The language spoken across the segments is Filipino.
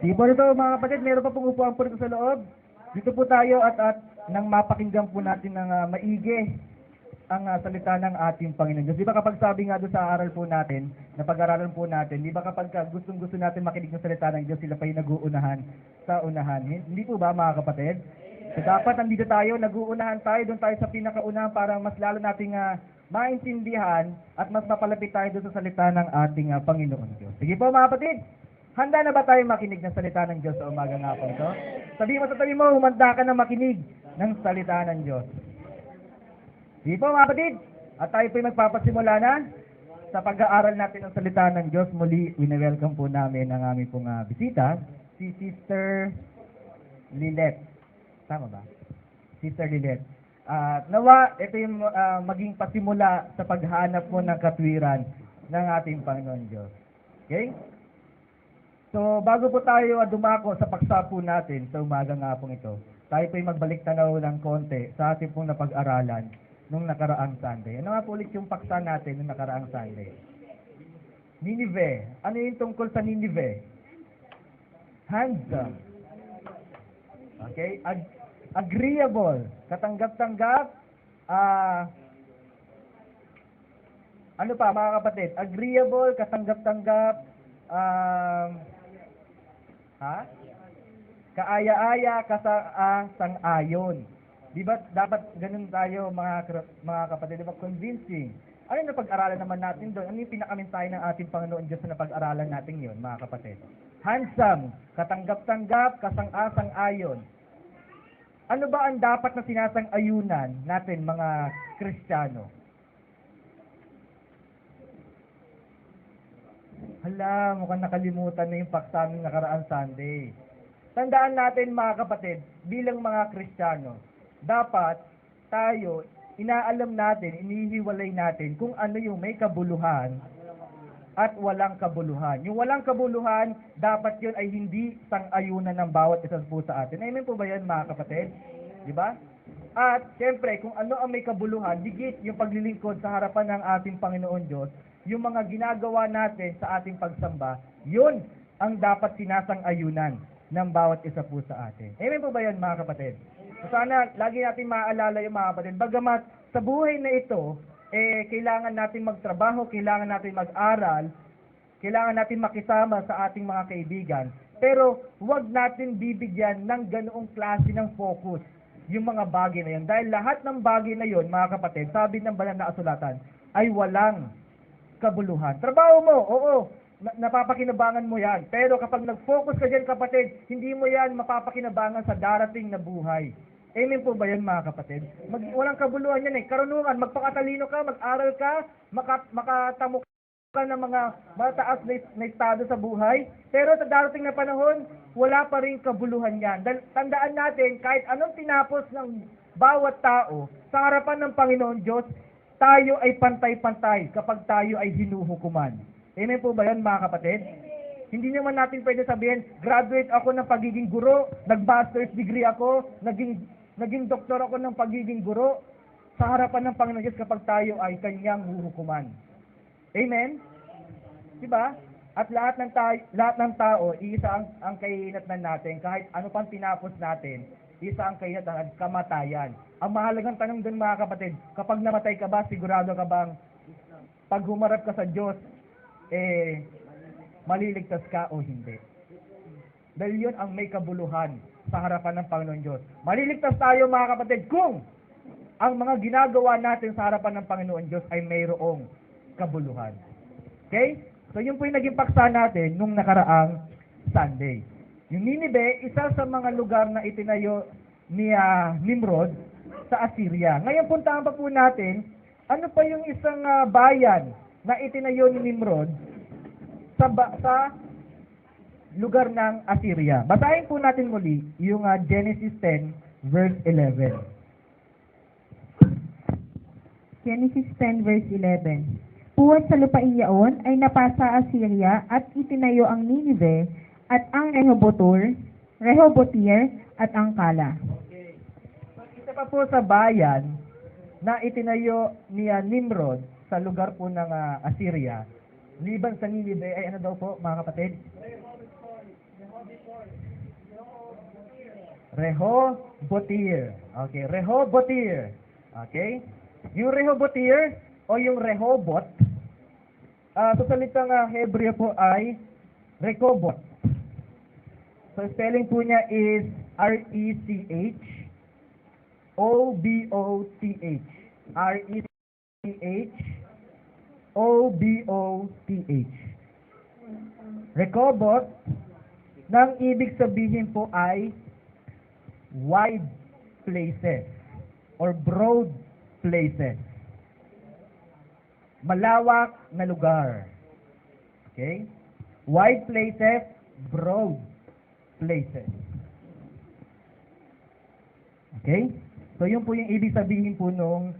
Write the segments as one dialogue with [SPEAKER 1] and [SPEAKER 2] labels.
[SPEAKER 1] Sige po dito mga kapatid, meron pa pong upuan po dito sa loob. Dito po tayo at nang mapakinggan po natin ng maigi ang salita ng ating Panginoon Diyos. Di ba kapag sabi nga doon sa aral po natin, na pag-aralan po natin, di ba kapag gustong-gusto natin makinig ng salita ng Diyos, sila pa yung nag-uunahan sa unahan. Hindi po ba mga kapatid? So dapat nandito tayo, nag-uunahan tayo, doon tayo sa pinakaunahan para mas lalo nating maintindihan at mas mapalapit tayo doon sa salita ng ating Panginoon Diyos. Sige po mga kapatid, handa na ba tayo makinig ng salita ng Diyos sa umaga nga po ito? Sabi mo sa tabi mo, humanda ka na makinig ng salita ng Diyos. Sige po mga kapatid, at tayo po'y magpapasimula na sa pag-aaral natin ng salita ng Diyos. Muli, wini-welcome po namin ang aming pong bisita, si Sister Lilet. Tama ba? Sister Lilet. Nawa, ito yung maging pasimula sa paghanap mo ng katwiran ng ating Panginoon Diyos. Okay? So, bago po tayo dumako sa paksa po natin sa umaga nga pong ito, tayo po'y magbalik tanaw ng konti sa ating pong napag-aralan nung nakaraang Sunday. Ano nga po ulit yung paksa natin nung nakaraang Sunday? Ninive. Ano yung tungkol sa Ninive? Handsome. Okay? Agreeable. Katanggap-tanggap. Ano pa mga kapatid? Agreeable, katanggap-tanggap. Kaaya-aya, sang-ayon. Di ba dapat ganun tayo mga kapatid? Di ba convincing? Ano yung napag-aralan naman natin doon? Ano yung pinakamensahe ng ating Panginoon Diyos na napag-aralan natin yun, mga kapatid? Handsome, katanggap-tanggap, kasang-ayon. Ano ba ang dapat na sinasang-ayunan natin, mga Kristiyano? Hala, mukhang nakalimutan na yung paksa ng nakaraang Sunday. Tandaan natin mga kapatid, bilang mga Kristiyano, dapat tayo, inaalam natin, inihiwalay natin kung ano yung may kabuluhan at walang kabuluhan. Yung walang kabuluhan, dapat yun ay hindi sang-ayunan ng bawat isa po sa atin. Amen po ba yan mga kapatid? Di ba? At siyempre, kung ano ang may kabuluhan, higit yung paglilingkod sa harapan ng ating Panginoon Diyos, yung mga ginagawa natin sa ating pagsamba, yun ang dapat sinasang-ayunan ng bawat isa po sa atin. Amen po ba yan mga kapatid? So sana lagi natin maaalala yung mga kapatid, bagamat sa buhay na ito, kailangan natin magtrabaho, kailangan natin mag-aral, kailangan natin makisama sa ating mga kaibigan, pero huwag natin bibigyan ng ganoong klase ng focus yung mga bagay na yun. Dahil lahat ng bagay na yun, mga kapatid, sabi ng banal na kasulatan, ay walang kabuluhan. Trabaho mo, oo, napapakinabangan mo yan. Pero kapag nag-focus ka dyan, kapatid, hindi mo yan mapapakinabangan sa darating na buhay. Amen po ba yan, mga kapatid? Walang kabuluhan yan eh. Karunungan, magpakatalino ka, mag-aral ka, makatamo ka ng mga mataas na estado sa buhay. Pero sa darating na panahon, wala pa rin kabuluhan yan. Tandaan natin, kahit anong tinapos ng bawat tao, sa harapan ng Panginoon Diyos, tayo ay pantay-pantay kapag tayo ay hinuhukuman. Amen po ba yan, mga kapatid? Hindi naman natin pwede sabihin, graduate ako ng pagiging guro, nag-master's degree ako, naging doktor ako ng pagiging guro, sa harapan ng Panginoon Diyos kapag tayo ay kanyang huhukuman. Amen? Diba? At lahat ng tao, isa ang kahinatnan natin, kahit ano pang tinapos natin, isa ang kahinatnan at kamatayan. Ang mahalagang tanong dun mga kapatid, kapag namatay ka ba, sigurado ka bang pag humarap ka sa Diyos, maliligtas ka o hindi? Dahil yun ang may kabuluhan sa harapan ng Panginoon Diyos. Maliligtas tayo mga kapatid kung ang mga ginagawa natin sa harapan ng Panginoon Diyos ay mayroong kabuluhan. Okay? So yun po yung naging paksa natin nung nakaraang Sunday. Yung Ninive, isa sa mga lugar na itinayo ni Nimrod sa Assyria. Ngayon puntahan pa po natin, ano pa yung isang bayan na itinayo ni Nimrod sa lugar ng Assyria. Basahin po natin muli yung Genesis 10 verse 11.
[SPEAKER 2] Genesis 10 verse 11. Puwat sa lupain yaon ay napasa Assyria at itinayo ang Ninive at ang Rehobotir at ang Kala.
[SPEAKER 1] Okay. So, isa pa po sa bayan na itinayo ni Nimrod sa lugar po ng Assyria, liban sa Ninive, ay ano daw po mga kapatid? Rehobotir. Okay, Rehobotir. Okay? Yung Rehobotir o yung Rehobot, sa salitang Hebreo po ay Rekobot. So spelling po niya is Rechobot. Rechobot. Rekobot, nang ibig sabihin po ay wide places or broad places. Malawak na lugar. Okay? Wide places, broad places. Okay? So yun po yung ibig sabihin po nung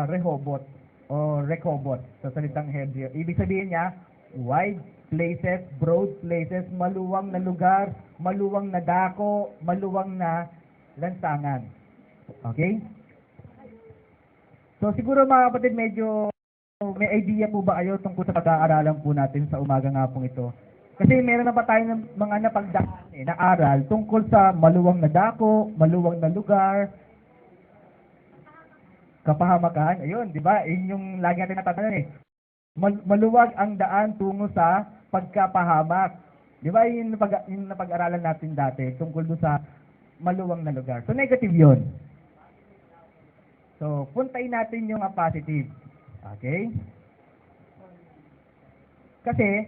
[SPEAKER 1] Rehobot o Rekobot sa salitang Hebreo. Ibig sabihin niya, wide places, broad places, maluwang na lugar, maluwang na dako, maluwang na lansangan. Okay? So siguro mga kapatid, medyo may idea po ba kayo tungkol sa pag-aaralan po natin sa umaga nga pong ito? Kasi meron na pa tayo ng mga napagdaan na aral tungkol sa maluwang na dako, maluwang na lugar, kapahamakan. Ayun, di ba? Yun yung lagi natin natatanong eh. Maluwag ang daan tungo sa pagkapahamak. Di ba? Yung napag-aralan natin dati tungkol doon sa maluwang na lugar. So negative yun. So puntayin natin yung positive. Okay? Kasi,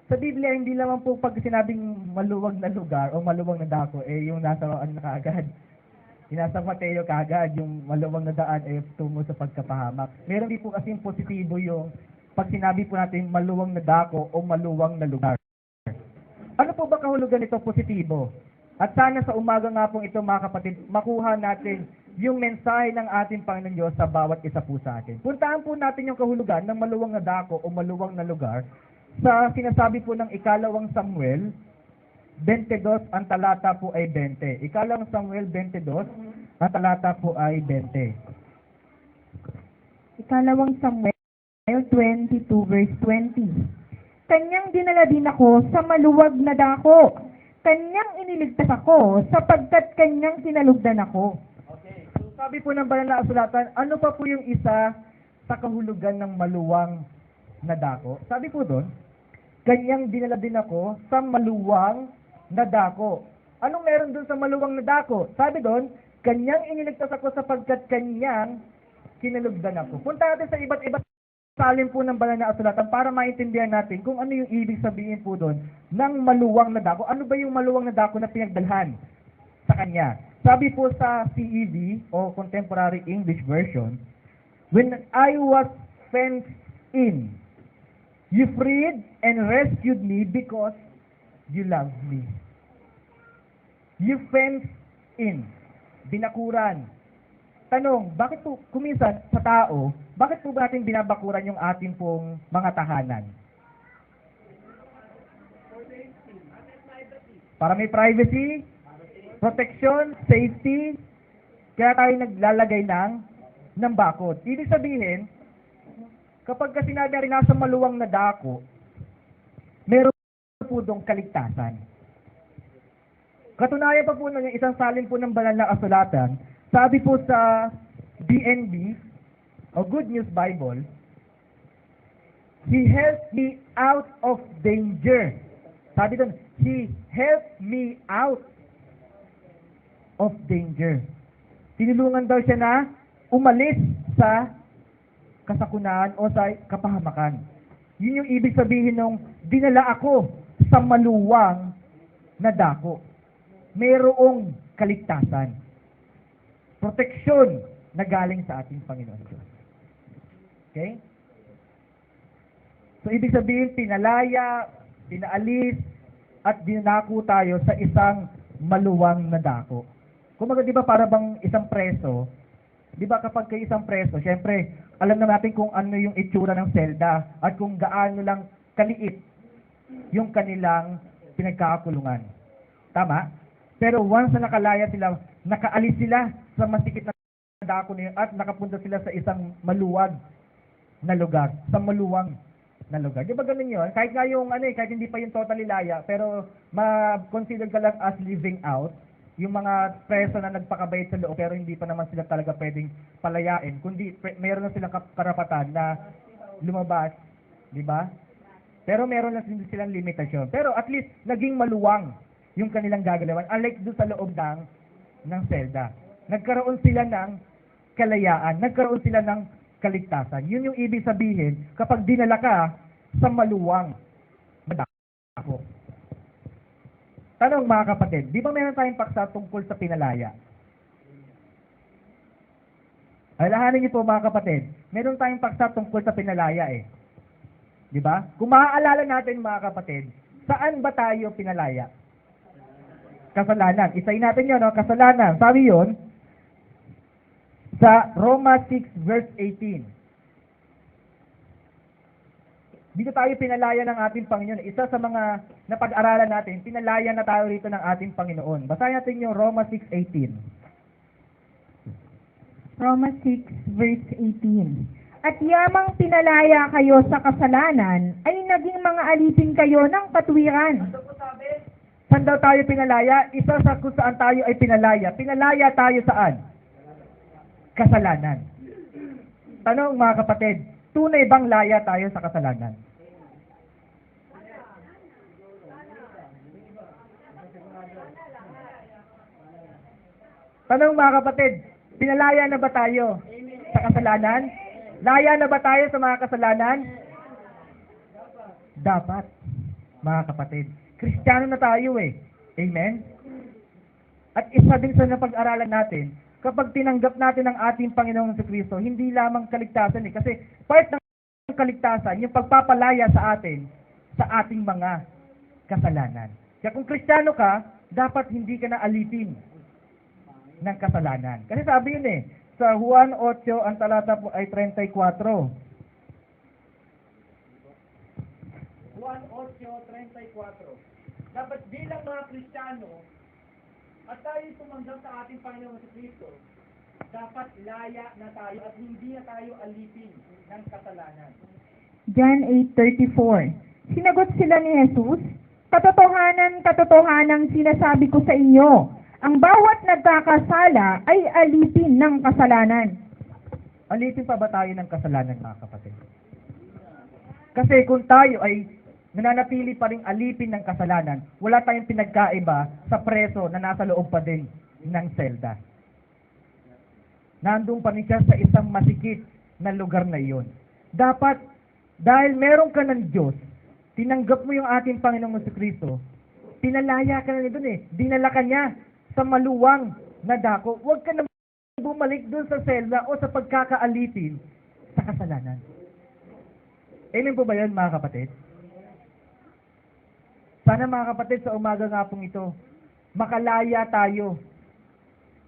[SPEAKER 1] sa Biblia, hindi naman po pag sinabing maluwag na lugar o maluwag na dako, yung nasa ano kaagad. Yung nasa Mateo kaagad, yung maluwag na daan tungo sa pagkapahamak. Meron din po kasi positibo yung pag sinabi po natin maluwag na dako o maluwag na lugar. Ano po ba kahulugan nito positibo? At sana sa umaga nga pong ito mga kapatid, makuha natin yung mensahe ng ating Panginoon Diyos sa bawat isa po sa atin. Puntahan po natin yung kahulugan ng maluwang na dako o maluwang na lugar sa sinasabi po ng ikalawang Samuel 22, ang talata po ay 20. Ikalawang Samuel 22, ang talata po ay 20.
[SPEAKER 2] Ikalawang Samuel 22 verse 20. Kanyang dinala din ako sa maluwag na dako. Kanyang iniligtas ako sapagkat kanyang sinalugdan ako.
[SPEAKER 1] Okay. So sabi po ng banal na kasulatan, ano pa po yung isa sa kahulugan ng maluwang na dako? Sabi po doon, kanyang dinala din ako sa maluwang na dako. Anong meron doon sa maluwang na dako? Sabi doon, kanyang iniligtas ako sapagkat kanyang kinalugdan ako. Punta natin sa iba't iba't salin po ng banal na kasulatan para maintindihan natin kung ano yung ibig sabihin po doon ng maluwang na dako. Ano ba yung maluwang na dako na pinagdalhan sa kanya? Sabi po sa CEV o Contemporary English Version, when I was fenced in, you freed and rescued me because you loved me. You fenced in. Binakuran. Tanong, bakit po kuminsan sa tao, bakit po ba natin binabakuran yung ating pong mga tahanan? Para may privacy, protection, safety, kaya tayo naglalagay ng bakod. Ibig sabihin, kapag kasi sinabi rin nasa maluwang na dako, meron po doong kaligtasan. Katunayan pa po nun yung isang salin po ng banal na kasulatan, sabi po sa DNB, o Good News Bible, He helped me out of danger. Sabi doon, He helped me out of danger. Tinulungan daw siya na umalis sa kasakunan o sa kapahamakan. Yun yung ibig sabihin ng dinala ako sa maluwang na dako. Mayroong kaligtasan. Proteksyon na galing sa ating Panginoon Diyos. Okay? So, ibig sabihin, pinalaya, pinaalis, at dinako tayo sa isang maluwang na dako. Kumaga, di ba, para bang isang preso, di ba kapag kayo isang preso, syempre, alam na natin kung ano yung itsura ng selda at kung gaano lang kaliit yung kanilang pinagkakakulungan. Tama? Pero once na nakalaya sila, nakaalis sila sa masikip na dako niyo at nakapunta sila sa isang maluwag na lugar, sa maluwang na lugar. Di ba ganun yun? Kahit nga yung, kahit hindi pa yung totally laya, pero ma-consider ka lang as living out, yung mga preso na nagpakabait sa loob, pero hindi pa naman sila talaga pwedeng palayain, kundi meron na silang karapatan na lumabas, di ba? Pero meron na silang limitasyon. Pero at least, naging maluwang yung kanilang gagalawan, unlike doon sa loob ng selda. Nagkaroon sila ng kalayaan, nagkaroon sila ng kaligtasan. Yun yung ibig sabihin kapag dinala ka sa maluwang na dako. Tanong mga kapatid, di ba meron tayong paksa tungkol sa pinalaya? Alahanin niyo po mga kapatid, meron tayong paksa tungkol sa pinalaya eh. Di ba? Kung maaalala natin mga kapatid, saan ba tayo pinalaya? Kasalanan. Isayin natin yun, no? Kasalanan. Sabi yun, sa Roma 6 verse 18. Dito tayo pinalaya ng ating Panginoon. Isa sa mga napag-aralan natin, pinalaya na tayo rito ng ating Panginoon. Basahin natin yung Roma 6:18.
[SPEAKER 2] Roma 6 verse 18. At yamang pinalaya kayo sa kasalanan, ay naging mga alipin kayo ng katwiran.
[SPEAKER 1] Saan daw tayo pinalaya? Isa sa kung saan tayo ay pinalaya. Pinalaya tayo saan? Kasalanan. Tanong mga kapatid, tunay bang laya tayo sa kasalanan? Tanong mga kapatid, pinalaya na ba tayo sa kasalanan? Laya na ba tayo sa mga kasalanan? Dapat, mga kapatid. Kristiyano na tayo eh. Amen? At isa din sa napag-aralan natin, kapag tinanggap natin ang ating Panginoong Kristo, hindi lamang kaligtasan eh. Kasi part ng kaligtasan, yung pagpapalaya sa atin, sa ating mga kasalanan. Kaya kung Kristiyano ka, dapat hindi ka na alipin ng kasalanan. Kasi sabi yun eh, sa Juan 8, ang talata po ay 34. Juan 8:34. Dapat bilang mga Kristiyano, at tayo tumanggap sa ating Panginoon sa Kristo, dapat laya na tayo at hindi na tayo alipin ng kasalanan.
[SPEAKER 2] John 8:34. Sinagot sila ni Jesus, Katotohanan, katotohanan sinasabi ko sa inyo, ang bawat nagkakasala ay alipin ng kasalanan.
[SPEAKER 1] Alipin pa ba tayo ng kasalanan, mga kapatid? Kasi kung tayo ay nananatili pa rin alipin ng kasalanan, wala tayong pinagkaiba sa preso na nasa loob pa din ng selda. Nandun pa rin siya sa isang masikip na lugar na iyon. Dapat, dahil meron ka ng Diyos, tinanggap mo yung ating Panginoong Kristo, pinalaya ka na doon eh. Dinala ka niya sa maluwang na dako. Huwag ka na bumalik doon sa selda o sa pagkakaalipin sa kasalanan. Amen po ba yun, mga kapatid? Sana mga kapatid, sa umaga nga pong ito, makalaya tayo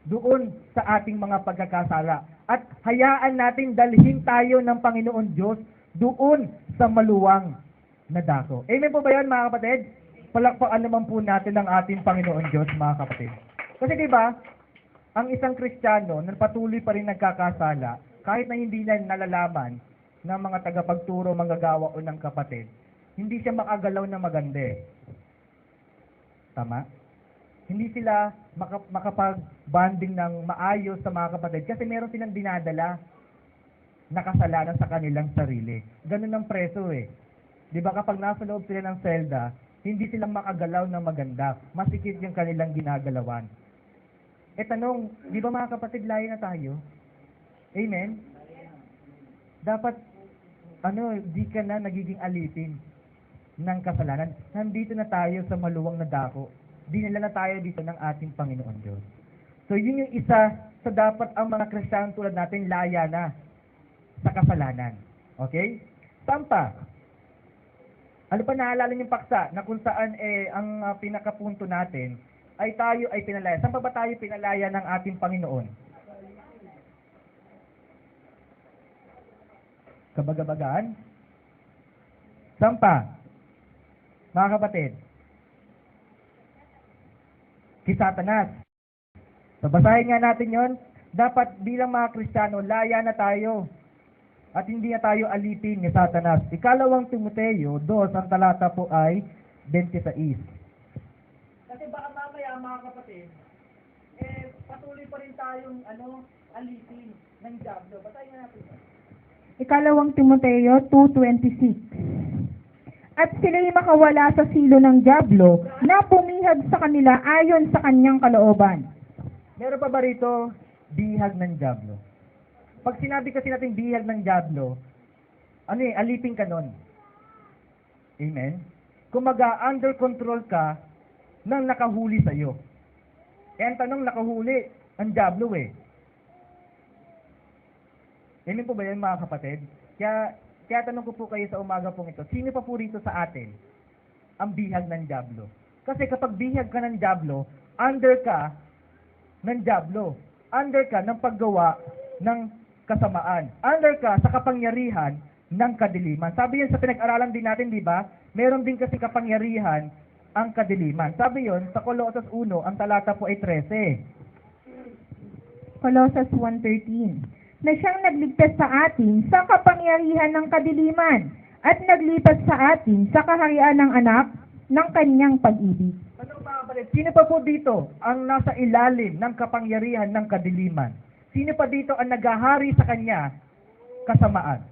[SPEAKER 1] doon sa ating mga pagkakasala. At hayaan natin dalhin tayo ng Panginoon Diyos doon sa maluwang na dako. Amen po ba yan, mga kapatid? Palakpakan naman po natin ang ating Panginoon Diyos, mga kapatid. Kasi diba, ang isang Kristiyano na patuloy pa rin nagkakasala, kahit na hindi na nalalaman ng mga tagapagturo, manggagawa o ng kapatid, hindi siya makagalaw na maganda eh. Tama? Hindi sila makapag-bonding ng maayos sa mga kapatid kasi meron silang dinadala na kasalanan sa kanilang sarili. Ganun ang preso eh. Di ba kapag nasa loob sila ng selda, hindi sila makagalaw na maganda. Masikip yung kanilang ginagalawan. E tanong, di ba mga kapatid, laya na tayo? Amen? Dapat, di ka na nagiging alipin ng kasalanan. Nandito na tayo sa maluwang na dako. Dinala na tayo dito ng ating Panginoon Diyos. So, yun yung isa sa dapat ang mga Kristiyano tulad natin laya na sa kasalanan. Okay? Saan pa? Ano pa naalala niyong paksa na kung saan ang pinakapunto natin ay tayo ay pinalaya. Saan pa ba tayo pinalaya ng ating Panginoon? Kabagabagaan? Saan pa? Mga kapatid? Si Satanas. So, basahin nga natin yon. Dapat bilang mga Kristiyano, laya na tayo at hindi na tayo alipin ni Satanas. Ikalawang Timoteo 2, ang talata po ay 26. Kasi baka mamaya mga kapatid, patuloy pa rin tayong alipin ng diablo. Basahin na natin yan.
[SPEAKER 2] Ikalawang Timoteo 2:26. At sila'y makawala sa silo ng diablo na pumihag sa kanila ayon sa kanyang kalooban.
[SPEAKER 1] Meron pa ba rito bihag ng diablo? Pag sinabi kasi natin bihag ng diablo, alipin ka nun. Amen? Kumaga, under control ka ng nakahuli sa'yo. Ang tanong, nakahuli ang diablo eh. Amen po ba yan mga kapatid? Kaya tanong ko po kayo sa umaga pong ito, sino pa po rito sa atin ang bihag ng diablo? Kasi kapag bihag ka ng diablo, under ka ng diablo. Under ka ng paggawa ng kasamaan. Under ka sa kapangyarihan ng kadiliman. Sabi yun sa pinag-aralan din natin, di ba? Meron din kasi kapangyarihan ang kadiliman. Sabi yun sa Colosas 1, ang talata po ay 13.
[SPEAKER 2] Colossus 1:13. Na siyang nagligtas sa atin sa kapangyarihan ng kadiliman at naglipat sa atin sa kaharian ng anak ng kanyang pag-ibig.
[SPEAKER 1] Ano mga kapatid? Sino pa po dito ang nasa ilalim ng kapangyarihan ng kadiliman? Sino pa dito ang naghahari sa kanya kasamaan?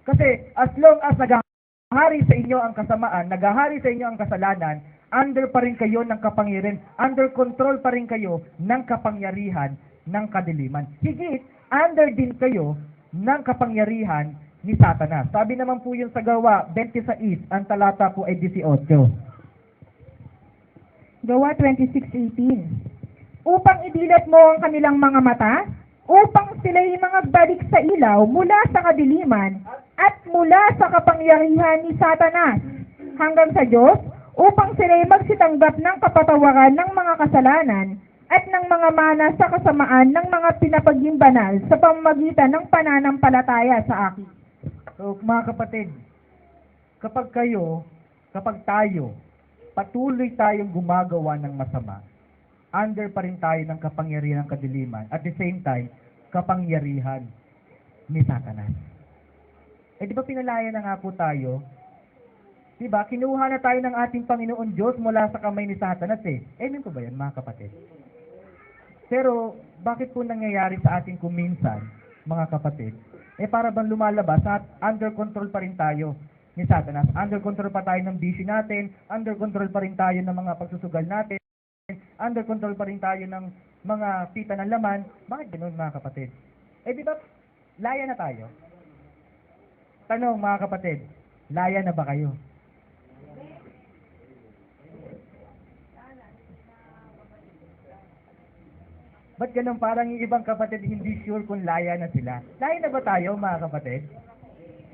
[SPEAKER 1] Kasi as long as naghahari sa inyo ang kasamaan, naghahari sa inyo ang kasalanan, under pa rin kayo ng kapangyarihan, under control pa rin kayo ng kapangyarihan ng kadiliman. Higit, under din kayo ng kapangyarihan ni Satanas. Sabi naman po yun sa Gawa 26, ang talata po ay 18.
[SPEAKER 2] Gawa 26:18. Upang idilat mo ang kanilang mga mata, upang sila'y mga balik sa ilaw mula sa kadiliman at mula sa kapangyarihan ni Satanas hanggang sa Diyos, upang sila'y magsitanggap ng kapatawaran ng mga kasalanan at ng mga mana sa kasamaan ng mga pinapaging banal sa pamamagitan ng pananampalataya sa akin.
[SPEAKER 1] So, mga kapatid, kapag tayo, patuloy tayong gumagawa ng masama, under pa rin tayo ng kapangyarihan ng kadiliman, at the same time, kapangyarihan ni Satanas. Di ba pinalaya na nga po tayo? Di ba? Kinuha na tayo ng ating Panginoon Diyos mula sa kamay ni Satanas eh. Amen po ba yan mga kapatid? Pero, bakit po nangyayari sa ating kuminsan, mga kapatid? Para bang lumalabas at under control pa rin tayo ni Satanas. Under control pa tayo ng bisyo natin, under control pa rin tayo ng mga pagsusugal natin, under control pa rin tayo ng mga pita ng laman. Bakit ganoon mga kapatid? Di ba, laya na tayo? Tanong mga kapatid, laya na ba kayo? Ba't ganun parang yung ibang kapatid hindi sure kung laya na sila? Laya na ba tayo mga kapatid?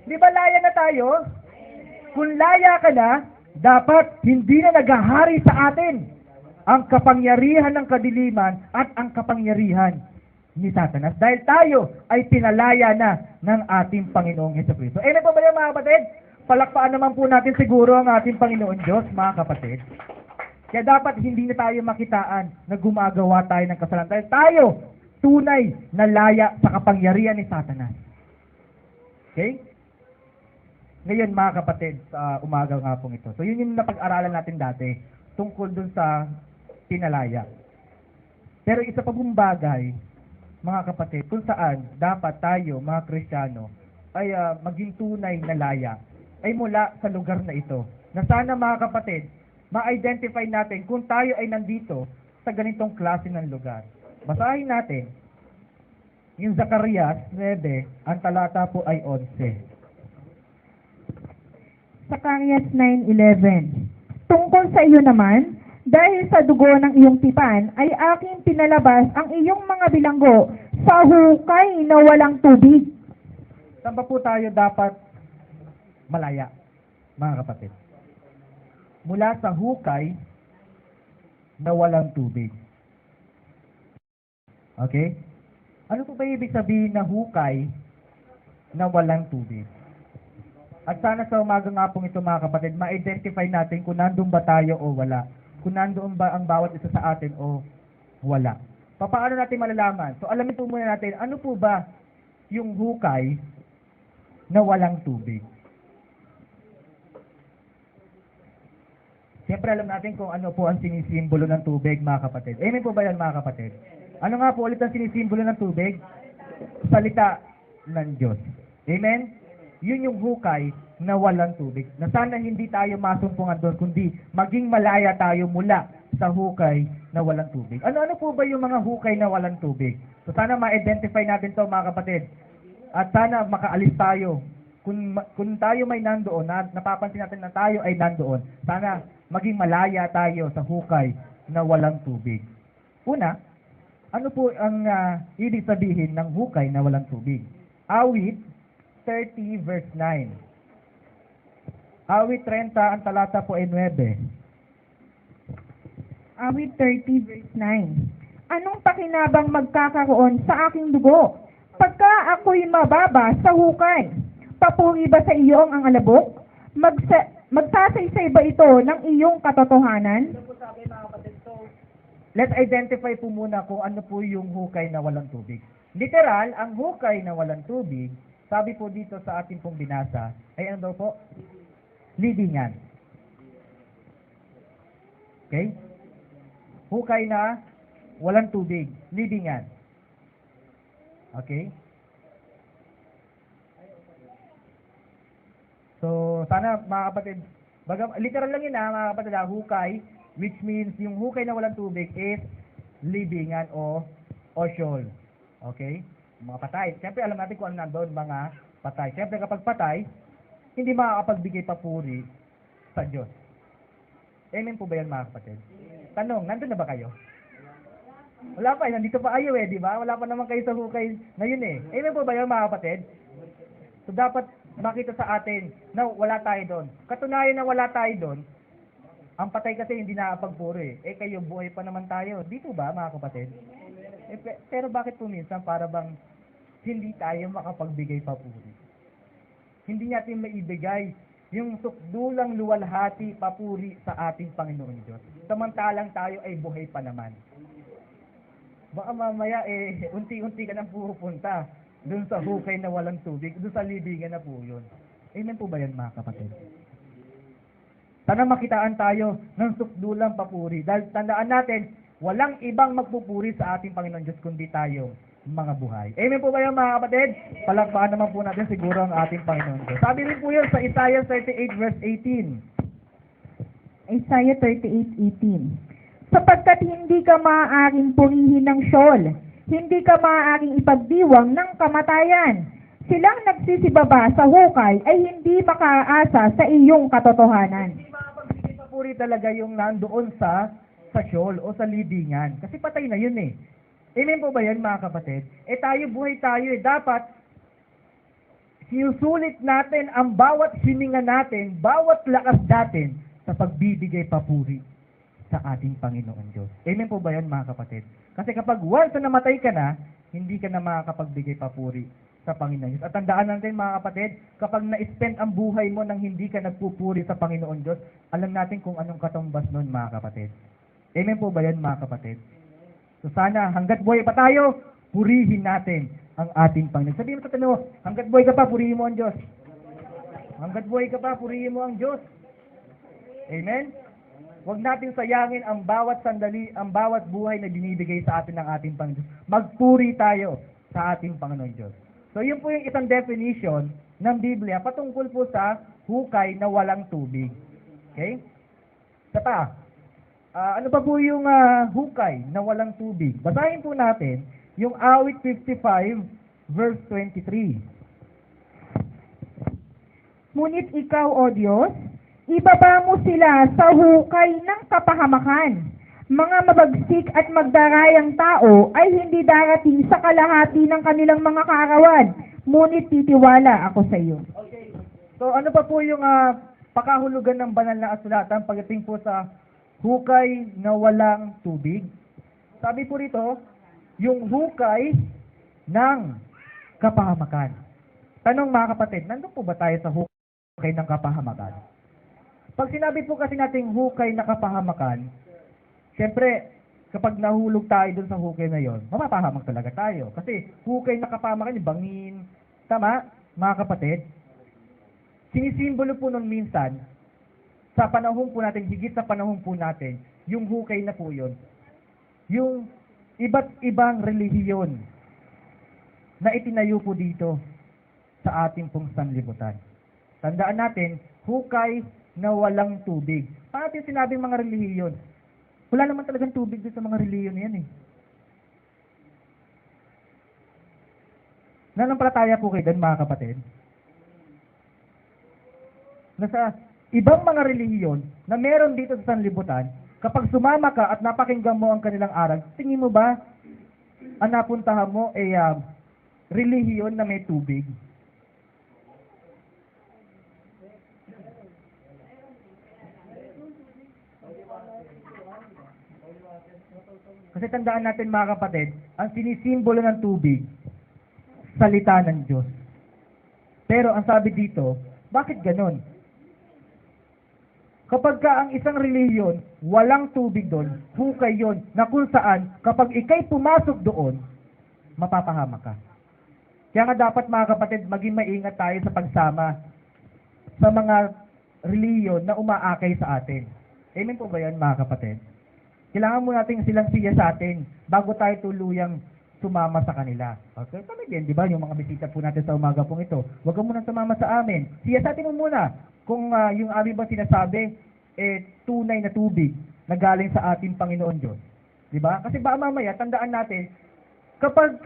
[SPEAKER 1] Di ba laya na tayo? Kung laya ka na, dapat hindi na naghahari sa atin ang kapangyarihan ng kadiliman at ang kapangyarihan ni Satanas. Dahil tayo ay pinalaya na ng ating Panginoong Jesucristo. Ano po ba yan mga kapatid? Palakpaan naman po natin siguro ang ating Panginoon Diyos mga kapatid. Kaya dapat hindi na tayo makitaan na gumagawa tayo ng kasalanan. Dahil tayo, tunay na laya sa kapangyarihan ni Satanas. Okay? Ngayon mga kapatid, sa umaga nga pong ito. So yun yung napag-aralan natin dati tungkol dun sa pinalaya. Pero isa pa pong bagay, mga kapatid, kung saan dapat tayo, mga Kristiyano, ay maging tunay na laya, ay mula sa lugar na ito. Na sana mga kapatid, ma-identify natin kung tayo ay nandito sa ganitong klase ng lugar. Basahin natin yung Zacarias 9, ang talata po ay 11.
[SPEAKER 2] Zacarias 9:11. Tungkol sa iyo naman, dahil sa dugo ng iyong tipan, ay aking pinalabas ang iyong mga bilanggo sa hukay na walang tubig.
[SPEAKER 1] Saan ba po tayo dapat malaya, mga kapatid? Mula sa hukay na walang tubig. Okay? Ano po ba ibig sabihin na hukay na walang tubig? At sana sa umaga nga pong ito mga kapatid, ma-identify natin kung nandun ba tayo o wala. Kung nandun ba ang bawat isa sa atin o wala. Paano natin malalaman? So alamin po muna natin, ano po ba yung hukay na walang tubig. Siyempre alam natin kung ano po ang sinisimbolo ng tubig, mga kapatid. Amen po ba yan, mga kapatid? Ano nga po ulit ang sinisimbolo ng tubig? Salita ng Diyos. Amen? Yun yung hukay na walang tubig. Na sana hindi tayo masumpungan doon, kundi maging malaya tayo mula sa hukay na walang tubig. Ano-ano po ba yung mga hukay na walang tubig? So sana ma-identify natin to, mga kapatid. At sana makaalis tayo. Kung tayo may nandoon, napapansin natin na tayo ay nandoon, sana maging malaya tayo sa hukay na walang tubig. Una, ano po ang ibig sabihin ng hukay na walang tubig? Awit 30 verse 9. Awit 30, ang talata po ay 9.
[SPEAKER 2] Awit 30 verse 9. Anong pakinabang magkakaroon sa aking dugo? Pagka ako'y mababa sa hukay, papuri ba sa iyo ang alabok? Magsasaysay ba ito ng iyong katotohanan?
[SPEAKER 1] Let's identify po muna kung ano po yung hukay na walang tubig. Literal, ang hukay na walang tubig, sabi po dito sa ating pong binasa, ay ano daw po? Libingan. Okay? Hukay na walang tubig. Libingan. Okay? So, sana mga kapatid, literal lang yun mga kapatid, hukay, which means yung hukay na walang tubig is libingan o shoal. Okay? Mga patay. Siyempre alam natin kung ano nandun, mga patay. Siyempre kapag patay, hindi makakapagbigay papuri sa Diyos. Amen po ba yan, mga kapatid? Tanong, nandun na ba kayo? Wala pa, nandito pa kayo di ba? Wala pa naman kayo sa hukay ngayon Amen po ba yan, mga kapatid? So dapat makita sa atin na wala tayo doon. Katunayan na wala tayo doon, ang patay kasi hindi nakapagpuri. Kayo, buhay pa naman tayo. Dito ba, mga kapatid? Pero bakit po minsan para bang hindi tayo makapagbigay papuri? Hindi natin maibigay yung sukdulang luwalhati papuri sa ating Panginoon Diyos. Samantalang tayo ay buhay pa naman. Baka mamaya unti-unti ka nang pupunta doon sa hukay na walang tubig, doon sa libingan na po yun. Amen po ba yan, mga kapatid? Sana makitaan tayo ng sukdulang papuri. Dahil tandaan natin, walang ibang magpupuri sa ating Panginoon Diyos kundi tayo, mga buhay. Amen po ba yan, mga kapatid? Palakpakan naman po natin siguro ang ating Panginoon Diyos. Sabi rin po yun sa Isaiah 38 verse 18.
[SPEAKER 2] Isaiah 38:18. Sapagkat hindi ka maaaring purihin ng syol, hindi ka maaaring ipagdiwang ng kamatayan. Silang nagsisibaba sa hukay ay hindi makaasa sa iyong katotohanan.
[SPEAKER 1] Hindi makapagbigay papuri talaga yung nandoon sa syol o sa libingan. Kasi patay na yun Amen po ba yan, mga kapatid? Tayo, buhay tayo Dapat sinusulit natin ang bawat hininga natin, bawat lakas natin sa pagbibigay papuri sa ating Panginoon Diyos. Amen po ba yan, mga kapatid? Kasi kapag once na namatay ka na, hindi ka na makakapagbigay papuri sa Panginoon Diyos. At tandaan natin, mga kapatid, kapag na-spend ang buhay mo nang hindi ka nagpupuri sa Panginoon Diyos, alam natin kung anong katumbas nun, mga kapatid. Amen po ba yan, mga kapatid? So sana, hanggat buhay pa tayo, purihin natin ang ating Panginoon. Sabihin mo sa tanong, hanggat buhay ka pa, purihin mo ang Diyos. Hanggat buhay ka pa, purihin mo ang Diyos. Amen? Huwag natin sayangin ang bawat sandali, ang bawat buhay na binibigay sa atin ng ating Panginoon. Magpuri tayo sa ating Panginoon Diyos. So yun po yung isang definition ng Biblia patungkol po sa hukay na walang tubig. Okay? Isa pa, ano pa po yung hukay na walang tubig? Basahin po natin yung awit 55 verse 23.
[SPEAKER 2] Ngunit ikaw, O Diyos, ibaba mo sila sa hukay ng kapahamakan. Mga mabagsik at magdarayang tao ay hindi darating sa kalahati ng kanilang mga kaarawan, ngunit titiwala ako sa iyo.
[SPEAKER 1] Okay. So ano pa po yung pakahulugan ng banal na kasulatan pagdating po sa hukay na walang tubig? Sabi po rito, yung hukay ng kapahamakan. Tanong, mga kapatid, nandun po ba tayo sa hukay ng kapahamakan? Pag sinabi po kasi nating hukay na kapahamakan, siyempre, kapag nahulog tayo dun sa hukay na yon, mapapahamak talaga tayo. Kasi hukay na kapahamakan, yung bangin, tama? mga kapatid, sinisimbolo po nun minsan, sa panahon po natin, higit sa panahon po natin, yung hukay na po yun. Yung iba't ibang relihiyon na itinayo po dito sa ating pong sanlibutan. Tandaan natin, hukay na walang tubig. Paano natin sinabing mga relihiyon? Wala naman talagang tubig dito sa mga relihiyon na yan eh. Nanampalataya po kayo doon, mga kapatid? Nasa ibang mga relihiyon na meron dito sa sanlibutan, kapag sumama ka at napakinggan mo ang kanilang aral, tingin mo ba ang napuntahan mo ay relihiyon na may tubig? Kasi tandaan natin, mga kapatid, ang sinisimbolo ng tubig, salita ng Diyos. Pero ang sabi dito, bakit ganon? Kapag ka ang isang relihiyon, walang tubig doon, hukay yon, na kung saan, kapag ikay pumasok doon, mapapahamak ka. Kaya nga dapat, mga kapatid, maging maingat tayo sa pagsama sa mga relihiyon na umaakay sa atin. Amen po ba yan, mga kapatid? Kailangan mo natin silang siya sa atin bago tayo tuluyang sumama sa kanila. Okay? Kami din, di ba? Yung mga bisita po natin sa umaga pong ito, huwag ka muna sumama sa amin. Siya sa atin mo muna. Kung yung aming bang sinasabi, tunay na tubig na galing sa ating Panginoon Diyos. Di ba? Kasi ba mamaya, tandaan natin, kapag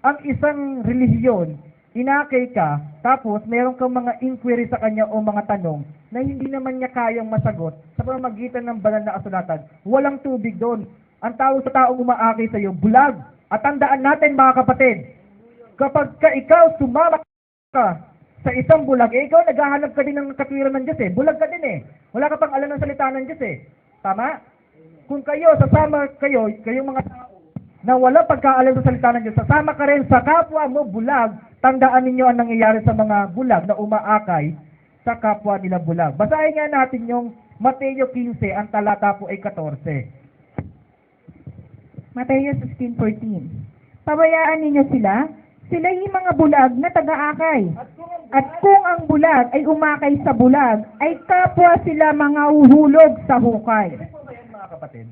[SPEAKER 1] ang isang relihiyon, inakay ka, tapos meron kang mga inquiry sa kanya o mga tanong na hindi naman niya kayang masagot sa pamamagitan ng banal na kasulatan, walang tubig doon. Ang tawag sa taong umaakay sa iyo, bulag. At tandaan natin, mga kapatid, kapag ikaw sumama ka sa isang bulag, ikaw naghahanap ka din ng katwiran ng Diyos eh. Bulag ka din eh. Wala ka pang alam ng salita ng Diyos eh. Tama? Kung kayo, sasama kayo, kayong mga tao na wala pagkaalam sa salita ng Diyos, sasama ka rin sa kapwa mo bulag, tandaan ninyo ang nangyayari sa mga bulag na umaakay sa kapwa nila bulag. Basahin nga natin yung Mateo 15, ang talata po ay 14.
[SPEAKER 2] Mateo 16:14. Pabayaan ninyo sila, sila'y mga bulag na taga-akay. At kung ang bulag ay umakay sa bulag, ay kapwa sila mga uhulog sa hukay.
[SPEAKER 1] Ano po ba yan, mga kapatid?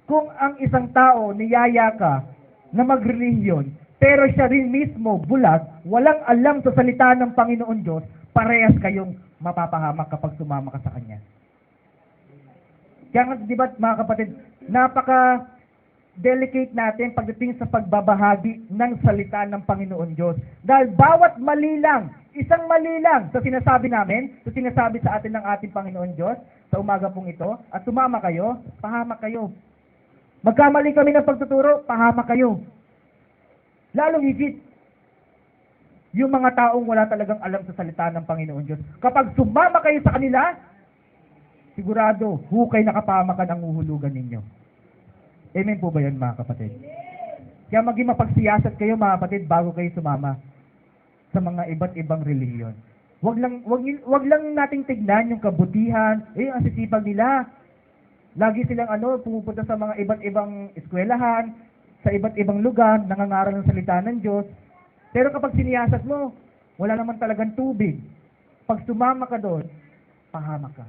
[SPEAKER 1] Kung ang isang tao niyaya ka na magrelihiyon, pero siya rin mismo bulag, walang alam sa salita ng Panginoon Diyos, parehas kayong mapapahamak kapag sumama ka sa Kanya. Kaya nga, di ba, mga kapatid, napaka-delicate natin pagdating sa pagbabahagi ng salita ng Panginoon Diyos. Dahil bawat mali lang, isang mali lang sa sinasabi namin, sa sinasabi sa atin ng ating Panginoon Diyos, sa umaga pong ito, at sumama kayo, pahamak kayo. Magkamali kami ng pagtuturo, pahamak kayo. Lalong higit, yung mga taong wala talagang alam sa salita ng Panginoon Diyos. Kapag sumama kayo sa kanila, sigurado, hukay na kapahamakan ang uhulugan ninyo. Amen po ba yan, mga kapatid? Kaya maging mapagsiyasat kayo, mga kapatid, bago kayo sumama sa mga iba't ibang relihiyon. Wag lang nating tignan yung kabutihan, ang sisipag nila. Lagi silang pumupunta sa mga iba't ibang eskwelahan, sa iba't ibang lugar, nangangaral ng salita ng Diyos. Pero kapag siniyasat mo, wala naman talagang tubig. Pag sumama ka doon, pahamak ka.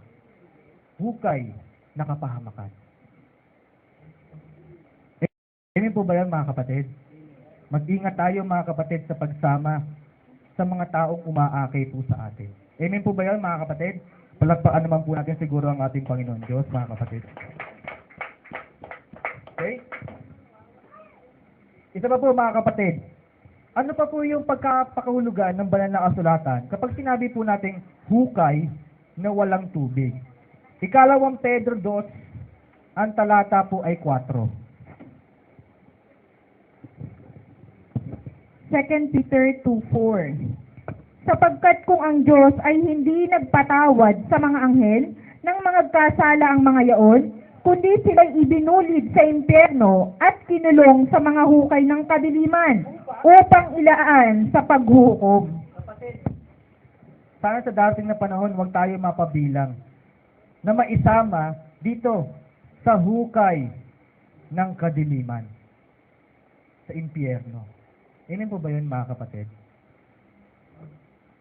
[SPEAKER 1] Hukay na kapahamakan. Amen po ba yan, mga kapatid? Mag-ingat tayo, mga kapatid, sa pagsama sa mga taong umaakay po sa atin. Amen po ba yan, mga kapatid? Palakpakan naman po natin siguro ang ating Panginoon Diyos, mga kapatid. Okay? Isa pa po, mga kapatid, ano pa po yung pagkapakahulugan ng banal na kasulatan kapag sinabi po nating hukay na walang tubig? Ikalawang Pedro 2, ang talata po ay 4.
[SPEAKER 2] 2 Peter 2:4. Sapagkat kung ang Diyos ay hindi nagpatawad sa mga anghel ng mga kasala ang mga yaon, kundi sila'y ibinulid sa impyerno at kinulong sa mga hukay ng kadiliman upang ilaan sa paghukom.
[SPEAKER 1] Kapatid, sana sa darating na panahon, huwag tayo mapabilang na maisama dito sa hukay ng kadiliman, sa impyerno. Amen po ba yun, mga kapatid?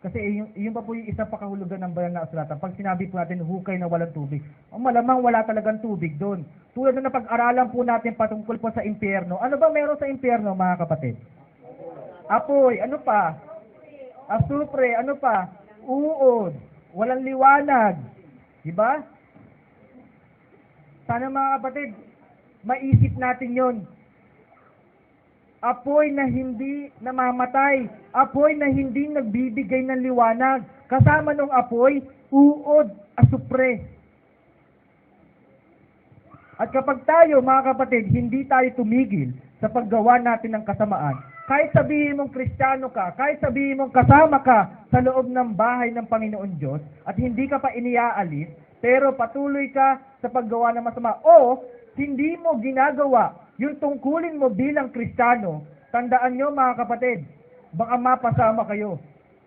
[SPEAKER 1] Kasi yung pa po yung isang pakahulugan ng banal na kasulatan. Pag sinabi po natin hukay na walang tubig, malamang wala talagang tubig doon. Tulad na napag-aralan po natin patungkol po sa impyerno. Ano ba meron sa impyerno, mga kapatid? Apoy, ano pa? Asupre, ano pa? Uod, walang liwanag. Diba? Sana mga kapatid, maisip natin yon. Apoy na hindi namamatay. Apoy na hindi nagbibigay ng liwanag. Kasama ng apoy, uod, asupre. At kapag tayo, mga kapatid, hindi tayo tumigil sa paggawa natin ng kasamaan, kahit sabihin mong Kristiyano ka, kahit sabihin mong kasama ka sa loob ng bahay ng Panginoon Diyos, at hindi ka pa iniaalis, pero patuloy ka sa paggawa ng masama, o hindi mo ginagawa yung tungkulin mo bilang Kristiyano, tandaan nyo mga kapatid, baka mapasama kayo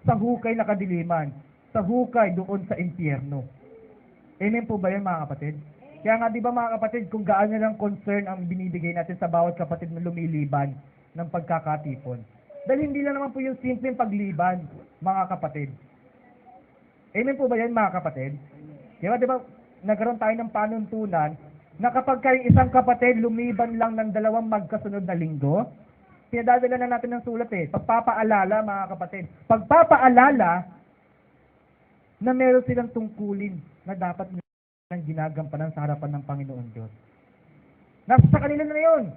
[SPEAKER 1] sa hukay na kadiliman, sa hukay doon sa impyerno. Amen po ba yan mga kapatid? Kaya nga di ba mga kapatid, kung gaano lang concern ang binibigay natin sa bawat kapatid na lumiliban ng pagkakatipon. Dahil hindi lang naman po yung simpleng pagliban, mga kapatid. Amen po ba yan mga kapatid? Kaya di ba, nagkaroon tayo ng panuntunan na kapag kayong isang kapatid lumiban lang ng 2 magkasunod na linggo, pinadadala na natin ng sulat pagpapaalala mga kapatid. Pagpapaalala na meron silang tungkulin na dapat nilang ginagampanan sa harapan ng Panginoon Diyos. Nasa sa kanila na yun.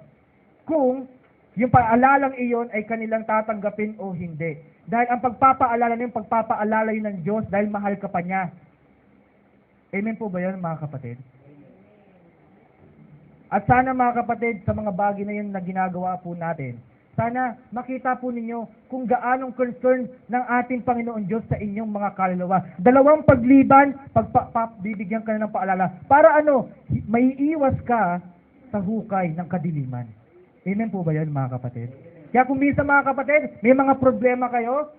[SPEAKER 1] Kung yung paalalang iyon ay kanilang tatanggapin o hindi. Dahil ang pagpapaalala na yun, pagpapaalala yun ng Diyos dahil mahal ka pa niya. Amen po ba yun mga kapatid? At sana mga kapatid, sa mga bagay na yun na ginagawa po natin, sana makita po ninyo kung gaanong concern ng ating Panginoon Diyos sa inyong mga kaluluwa. 2 pagliban, bibigyan ka na ng paalala. Para may iwas ka sa hukay ng kadiliman. Amen po ba yan mga kapatid? Kaya kung minsan mga kapatid, may mga problema kayo,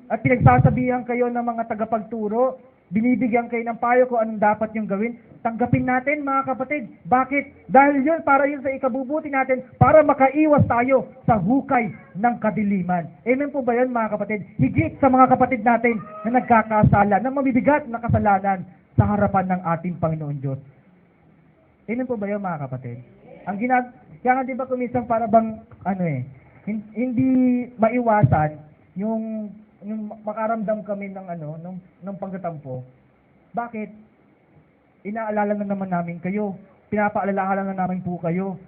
[SPEAKER 1] at pinagsasabihan kayo ng mga tagapagturo, binibigyan kayo ng payo kung anong dapat yung gawin, tanggapin natin mga kapatid. Bakit? Dahil yun, para yun sa ikabubuti natin, para makaiwas tayo sa hukay ng kadiliman. Amen po ba yun mga kapatid? Higit sa mga kapatid natin na nagkakasala, na mabibigat na kasalanan sa harapan ng ating Panginoon Diyos. Amen po ba yun mga kapatid? Kaya nga di ba kumisang para bang, hindi maiwasan yung makaramdam kami ng pagtatampo. Bakit? Inaalala na naman namin kayo. Pinapaalala na namin po kayo.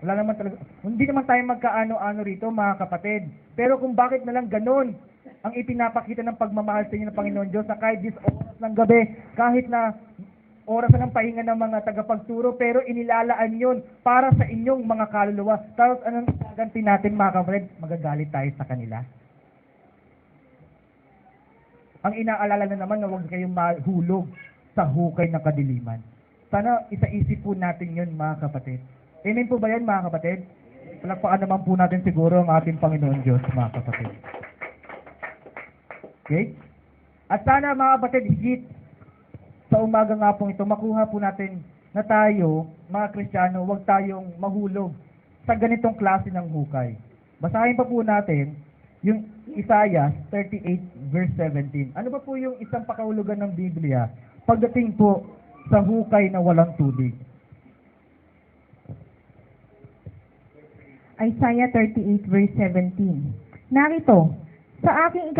[SPEAKER 1] Wala naman talaga. Hindi naman tayo magkaano-ano rito, mga kapatid. Pero kung bakit na lang ganun ang ipinapakita ng pagmamahal sa inyo ng Panginoon Diyos na kahit oras ng gabi, kahit na oras na ng pahinga ng mga tagapagturo, pero inilalaan yun para sa inyong mga kaluluwa. Tapos anong ganti natin mga kapatid? Magagalit tayo sa kanila. Ang inaalala na naman na huwag kayong mahulog sa hukay ng kadiliman. Sana isa-isip po natin yun mga kapatid. Amen po ba yan mga kapatid? Palakpakan naman po natin siguro ang ating Panginoon Diyos mga kapatid. Okay? At sana mga kapatid, higit sa umaga nga po ito, makuha po natin na tayo, mga Kristiyano, huwag tayong mahulog sa ganitong klase ng hukay. Basahin pa po natin yung Isaiah 38 verse 17. Ano ba po yung isang pakahulugan ng Biblia pagdating po sa hukay na walang tubig?
[SPEAKER 2] Isaiah 38 verse 17. Narito, sa aking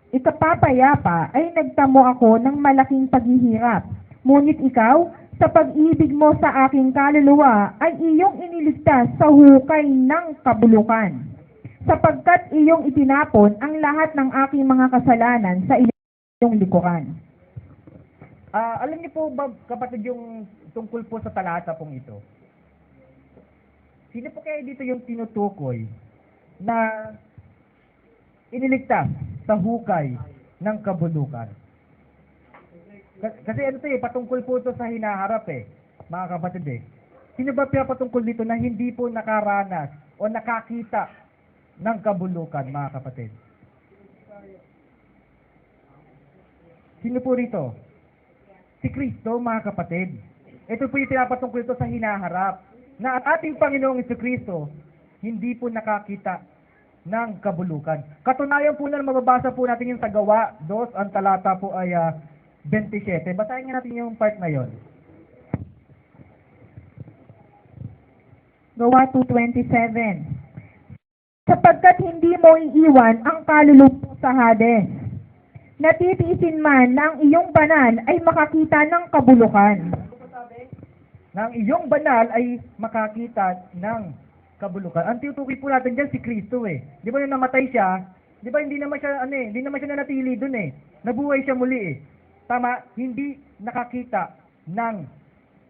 [SPEAKER 2] ikapapayapa ay nagtamo ako ng malaking paghihirap. Ngunit ikaw, sa pag-ibig mo sa aking kaluluwa, ay iyong iniligtas sa hukay ng kabulukan. Sapagkat iyong itinapon ang lahat ng aking mga kasalanan sa iyong likuran.
[SPEAKER 1] Alam niyo po ba, kapatid, yung tungkol po sa talata pong ito? Sino po kaya dito yung tinutukoy na iniligtas sa hukay ng kabulukan? Kasi patungkol po ito sa hinaharap mga kapatid Sino ba pinapatungkol dito na hindi po nakaranas o nakakita ng kabulukan, mga kapatid? Sino po rito? Si Kristo, mga kapatid. Ito po yung pinapatungkol ito sa hinaharap, na ang ating Panginoong Kristo hindi po nakakita ng kabulukan. Katunayan po na mababasa po natin yung sa Gawa 2, ang talata po ay 27. Basahin nga natin yung part na yon.
[SPEAKER 2] Gawa 2:27. Sapagkat hindi mo iiwan ang kaluluwa sa Hades. Natitiisin man na ang iyong banal ay makakita ng kabulukan.
[SPEAKER 1] Na ang iyong banal ay makakita ng kabulukan. Ang tinutukoy po natin dyan si Kristo eh. Di ba nung namatay siya, di ba hindi naman siya, hindi naman siya nanatili dun eh. Nabuhay siya muli eh. Tama, hindi nakakita ng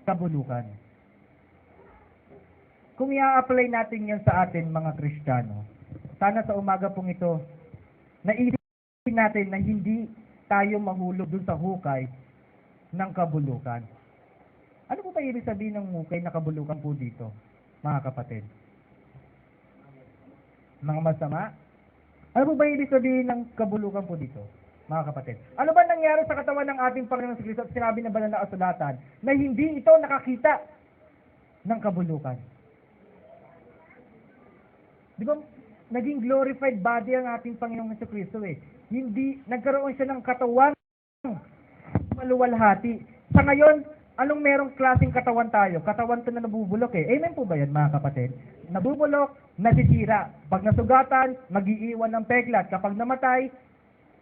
[SPEAKER 1] kabulukan. Kung i-apply natin yan sa atin mga Kristiyano, sana sa umaga pong ito, naisipin natin na hindi tayo mahulog dun sa hukay ng kabulukan. Ano po ba ibig sabihin ng hukay na kabulukan po dito, mga kapatid? Mga masama? Ano po ba ibig sabihin ng kabulukan po dito, mga kapatid? Ano ba nangyari sa katawan ng ating Panginoon sa Kristo at sinabi na banal na kasulatan na hindi ito nakakita ng kabulukan? Di ba, naging glorified body ang ating Panginoong Hesus Kristo eh. Hindi, nagkaroon siya ng katawan maluwalhati. Sa ngayon, anong merong klaseng katawan tayo? Katawan to na nabubulok eh. Amen po ba yan mga kapatid? Nabubulok, nasisira. Pag nasugatan, mag-iiwan ng peklat. Kapag namatay,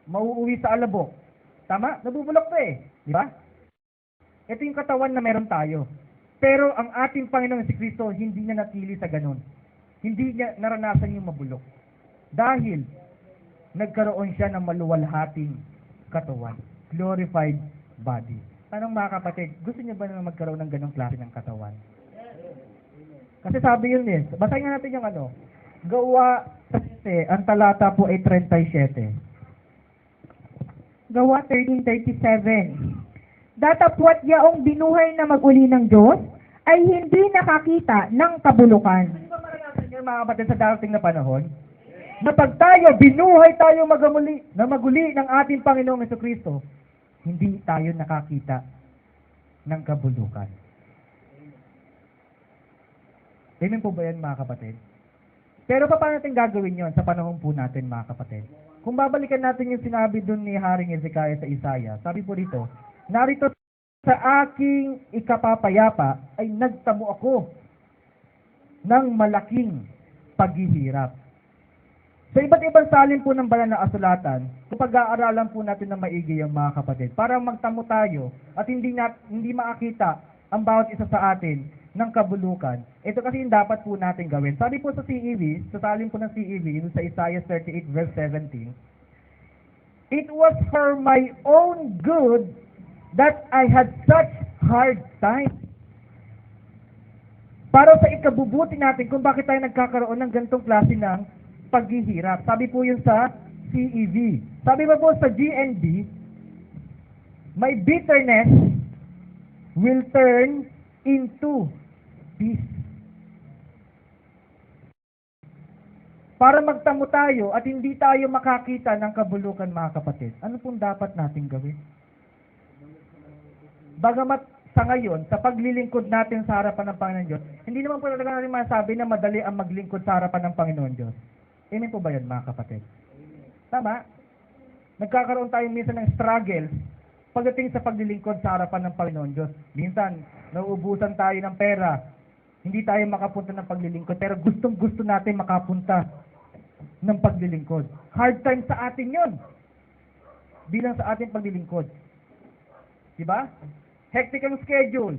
[SPEAKER 1] mauuwi sa alabok. Tama? Nabubulok to eh. Di ba? Ito yung katawan na meron tayo. Pero ang ating Panginoong si Kristo, hindi niya natili sa ganun. Hindi niya naranasan yung mabulok. Dahil nagkaroon siya ng maluwalhating katawan. Glorified body. Tanong mga kapatid, gusto niyo ba na magkaroon ng ganong klase ng katawan? Kasi sabi yun eh, basahin nga natin yung Gawa 13, ang talata po ay 37.
[SPEAKER 2] Gawa 13:37. Datapwat yaong binuhay na maguli ng Diyos ay hindi nakakita ng kabulukan.
[SPEAKER 1] Ano ba maranasan niyo mga kapatid sa darating na panahon? Na pag tayo, binuhay tayo maguli ng ating Panginoong Jesucristo, hindi tayo nakakita ng kabulukan. Amen po ba yan mga kapatid? Pero paano natin gagawin yon sa panahon po natin mga kapatid? Kung babalikan natin yung sinabi dun ni Haring Hezekiah sa Isaiah, sabi po dito, narito sa aking ikapapayapa ay nagtamo ako ng malaking paghihirap. Sa iba't ibang salin po ng banal na kasulatan, kung pag-aaralan po natin ng maigi yung mga kapatid, para magtamo tayo at hindi makakita ang bawat isa sa atin ng kabulukan, ito kasi yung dapat po natin gawin. Sabi po sa CEV, sa salin po ng CEV, sa Isaiah 38 verse 17, "It was for my own good that I had such hard times." Para sa ikabubuti natin kung bakit tayo nagkakaroon ng ganitong klase ng paghihirap. Sabi po yun sa CEV. Sabi pa po sa GNB, "My bitterness will turn into peace." Para magtamo tayo at hindi tayo makakita ng kabulukan mga kapatid, ano pong dapat natin gawin? Bagamat sa ngayon, sa paglilingkod natin sa harapan ng Panginoon Diyos, hindi naman po talaga natin masabi na madali ang maglingkod sa harapan ng Panginoon Diyos. Amen po ba yan mga kapatid? Tama? Nagkakaroon tayo minsan ng struggles pagdating sa paglilingkod sa harapan ng Panginoon Diyos. Minsan, nauubusan tayo ng pera, hindi tayo makapunta ng paglilingkod, pero gustong-gusto natin makapunta ng paglilingkod. Hard time sa atin yon bilang sa ating paglilingkod. Diba? Hectic ang schedule.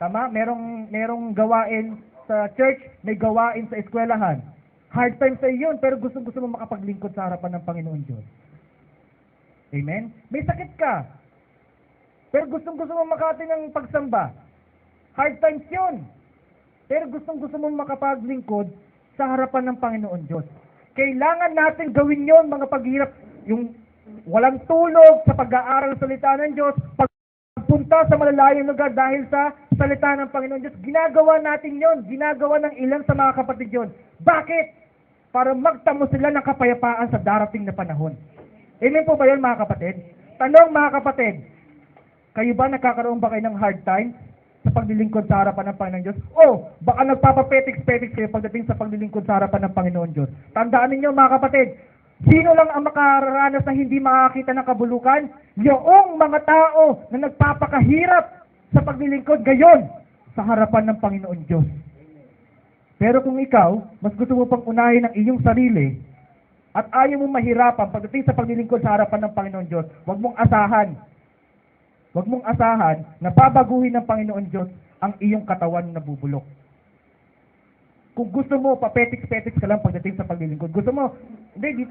[SPEAKER 1] Tama? Merong gawain sa church, may gawain sa eskwelahan. Hard time sa iyon, pero gusto mo makapaglingkod sa harapan ng Panginoon Diyos. Amen? May sakit ka, pero gusto mo makati ng pagsamba. Hard times yun. Pero gusto mo makapaglingkod sa harapan ng Panginoon Diyos. Kailangan natin gawin yon mga paghirap. Yung walang tulog sa pag-aaral ng salita ng Diyos, pagpunta sa malalayong lugar dahil sa salita ng Panginoon Diyos. Ginagawa natin yon. Ginagawa ng ilan sa mga kapatid yon. Bakit? Para magtamo sila ng kapayapaan sa darating na panahon. Amen po ba yun mga kapatid? Tanong mga kapatid, kayo ba nagkakaroon ba kayo ng hard time sa paglilingkod sa harapan ng Panginoon Diyos. O, baka nagpapapetiks-petiks kayo pagdating sa paglilingkod sa harapan ng Panginoon Diyos. Tandaan ninyo mga kapatid, sino lang ang makararanas na hindi makakita ng kabulukan? Yung mga tao na nagpapakahirap sa paglilingkod gayon sa harapan ng Panginoon Diyos. Pero kung ikaw, mas gusto mo pang unahin ang iyong sarili at ayaw mong mahirapan pagdating sa paglilingkod sa harapan ng Panginoon Diyos, huwag mong asahan. Huwag mong asahan na babaguhin ng Panginoon Diyos ang iyong katawan na bubulok. Kung gusto mo, papetiks-petiks ka lang pagdating sa paglilingkod. Gusto mo, hindi,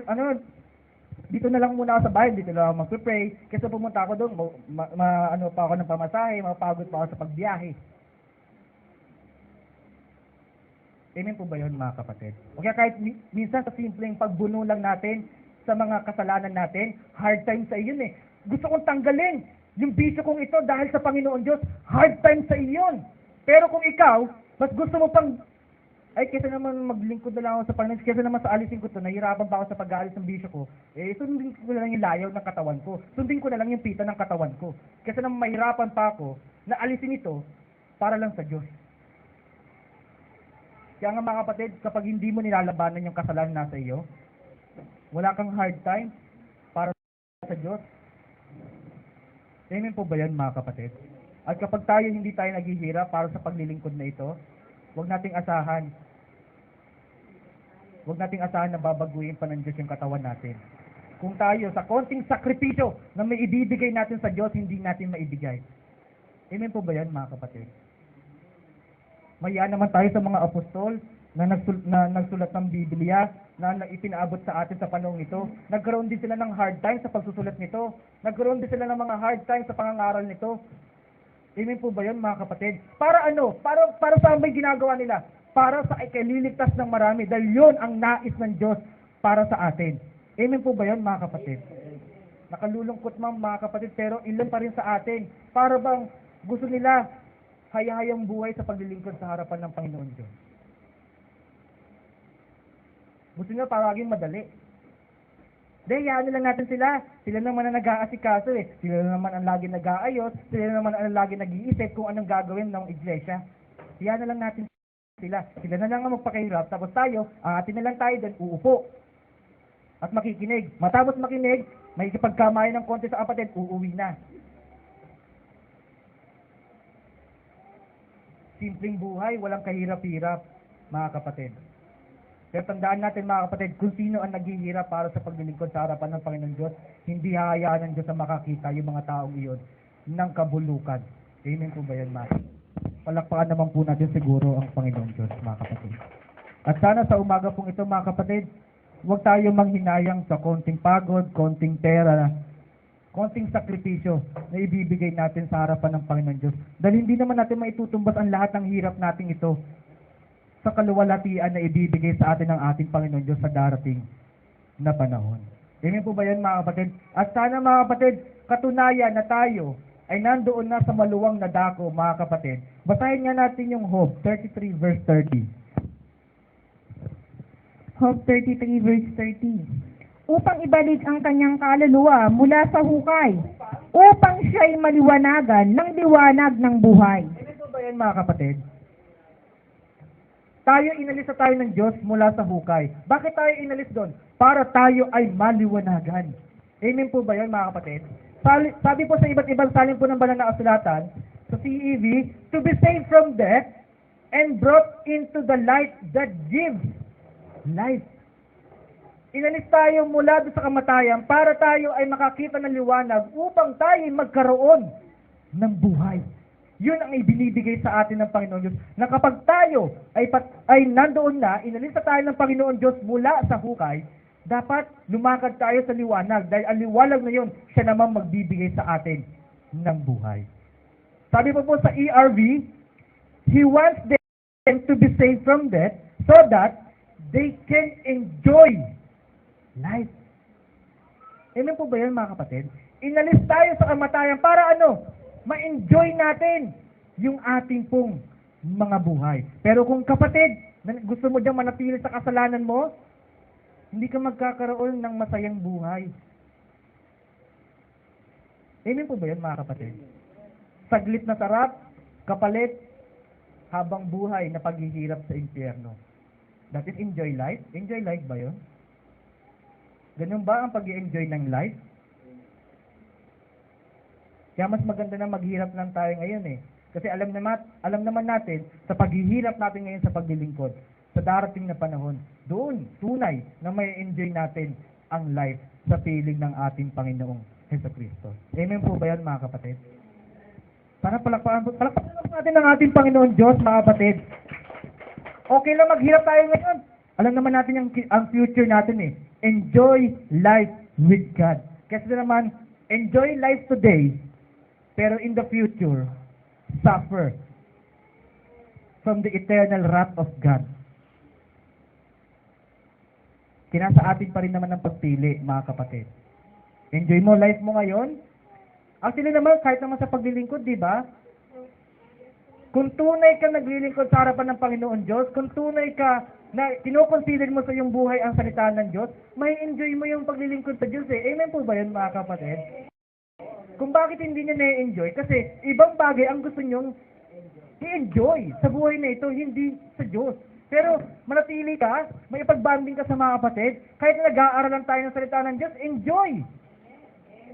[SPEAKER 1] dito na lang muna ako sa bahay, dito na lang mag-pray. Kasi pumunta ako doon, pa ako ng pamasahe, mapagod pa ako sa pagbiyahe. Amen po ba yun, mga kapatid? O kaya kahit minsan sa simpleng pagbuno lang natin sa mga kasalanan natin, hard time sa iyon eh. Gusto kong tanggalin yung bisyo kong ito dahil sa Panginoon Diyos, hard time sa iyon. Pero kung ikaw, mas gusto mo pang, ay kesa naman maglingkod na lang ako sa Panginoon, kesa naman sa alisin ko ito, nahihirapan pa ako sa pag-aalis ng bisyo ko, sundin ko na lang yung layaw ng katawan ko. Sundin ko na lang yung pita ng katawan ko. Kesa naman mahirapan pa ako na alisin ito para lang sa Diyos. Kaya nga mga kapatid, kapag hindi mo nilalabanan yung kasalanan nasa iyo, wala kang hard time para sa Diyos. Amen po ba yan mga kapatid? At kapag tayo hindi tayo naghihirap para sa paglilingkod na ito, huwag nating asahan. Huwag nating asahan na babaguhin pa ng Diyos yung katawan natin. Kung tayo sa konting sakripisyo na may ibibigay natin sa Diyos, hindi natin maibigay. Amen po ba yan mga kapatid? Maya naman tayo sa mga apostol na nagsulat ng Biblia na ipinaabot sa atin sa panahon ito. Nagkaroon din sila ng hard time sa pagsusulat nito. Nagkaroon din sila ng mga hard time sa pangangaral nito. Amen po ba yun mga kapatid? Para ano? Para saan ba yung ginagawa nila? Para sa ikaliligtas ng marami. Dahil yun ang nais ng Diyos para sa atin. Amen po ba yun mga kapatid? Nakalulungkot mga kapatid, pero ilan pa rin sa atin. Para bang gusto nila hayahayang buhay sa paglilingkod sa harapan ng Panginoon Diyos. Gusto nila paraging madali. Dahil hayaan lang natin sila. Sila naman ang nag-aasikaso eh. Sila naman ang lagi nag-aayos. Sila naman ang lagi nag-iisip kung anong gagawin ng iglesia. Hayaan na lang natin sila. Sila na lang ang magpakahirap. Tapos tayo, atin na lang tayo din, uupo. At makikinig. Matapos makinig, may ikipagkamayan ng konti sa kapatid, uuwi na. Simpleng buhay, walang kahirap-hirap, mga kapatid. Pero tandaan natin mga kapatid, kung sino ang naghihirap para sa paglilingkod sa harapan ng Panginoon Diyos, hindi hahayaan ng Diyos na makakita yung mga taong iyon ng kabulukan. Amen po ba yan, mga kapatid? Palakpakan naman po natin siguro ang Panginoon Diyos, mga kapatid. At sana sa umaga pong ito, mga kapatid, huwag tayo manghinayang sa konting pagod, konting pera, konting sakripisyo na ibibigay natin sa harapan ng Panginoon Diyos. Dahil hindi naman natin maitutumbas ang lahat ng hirap natin ito sa kaluwalhatian na ibibigay sa atin ng ating Panginoon Diyos sa darating na panahon. Amen po ba yan mga kapatid? At sana mga kapatid, katunayan na tayo ay nandoon na sa maluwang na dako mga kapatid. Basahin nga natin yung Job 33 verse 30.
[SPEAKER 2] Job 33 verse 30. Upang ibalik ang kanyang kaluluwa mula sa hukay, upang siya'y maliwanagan ng liwanag ng buhay.
[SPEAKER 1] Amen po ba yan mga kapatid? Tayo inalis na tayo ng Diyos mula sa hukay. Bakit tayo inalis doon? Para tayo ay maliwanagan. Amen po ba yan mga kapatid? Sabi po sa iba't ibang salin po ng banal na kasulatan, sa CEV, to be saved from death and brought into the light that gives life. Inalis tayo mula sa kamatayan para tayo ay makakita ng liwanag upang tayo ay magkaroon ng buhay. Yun ang ibinibigay sa atin ng Panginoon Diyos. Na kapag tayo ay nandoon na, inalis na tayo ng Panginoon Diyos mula sa hukay, dapat lumakad tayo sa liwanag dahil ang liwanag na yun, siya naman magbibigay sa atin ng buhay. Sabi po sa ERV, He wants them to be saved from death so that they can enjoy life. Amen po ba yan mga kapatid? Inalis tayo sa kamatayan para ano? Ma-enjoy natin yung ating pong mga buhay. Pero kung kapatid, gusto mo diyang manatili sa kasalanan mo, hindi ka magkakaroon ng masayang buhay. Amen po ba yan mga kapatid? Saglit na sarap, Kapalit, habang buhay na paghihirap sa impyerno. That is enjoy life. Enjoy life ba yun? Ganun ba ang pag-enjoy ng life? Kaya mas maganda na maghirap lang tayo ngayon eh. Kasi alam naman natin, sa paghihirap natin ngayon sa paglilingkod, sa darating na panahon, doon, tunay na may enjoy natin ang life sa piling ng ating Panginoong Jesucristo. Amen po ba yan, mga kapatid? Sana palakpakan natin ang ating Panginoon Diyos, mga kapatid. Okay lang maghirap tayo ngayon. Alam naman natin ang future natin eh. Enjoy life with God. Kasi naman, enjoy life today, pero in the future, suffer from the eternal wrath of God. Kinasa atin pa rin naman ang pagpili, mga kapatid. Enjoy mo life mo ngayon. Actually naman, kahit naman sa paglilingkod, di ba? Kung tunay ka naglilingkod sa harapan ng Panginoon Diyos, kung tunay ka na kinoconsider mo sa iyong buhay ang salita ng Diyos, may enjoy mo yung paglilingkod sa Diyos eh. Amen po ba yun, mga kapatid? Kung bakit hindi niya na-enjoy? Kasi ibang bagay ang gusto niyong i-enjoy sa buhay na ito, hindi sa Diyos. Pero manatili ka, may ipagbanding ka sa mga kapatid, kahit nag-aaral lang tayo ng salita ng Diyos, enjoy!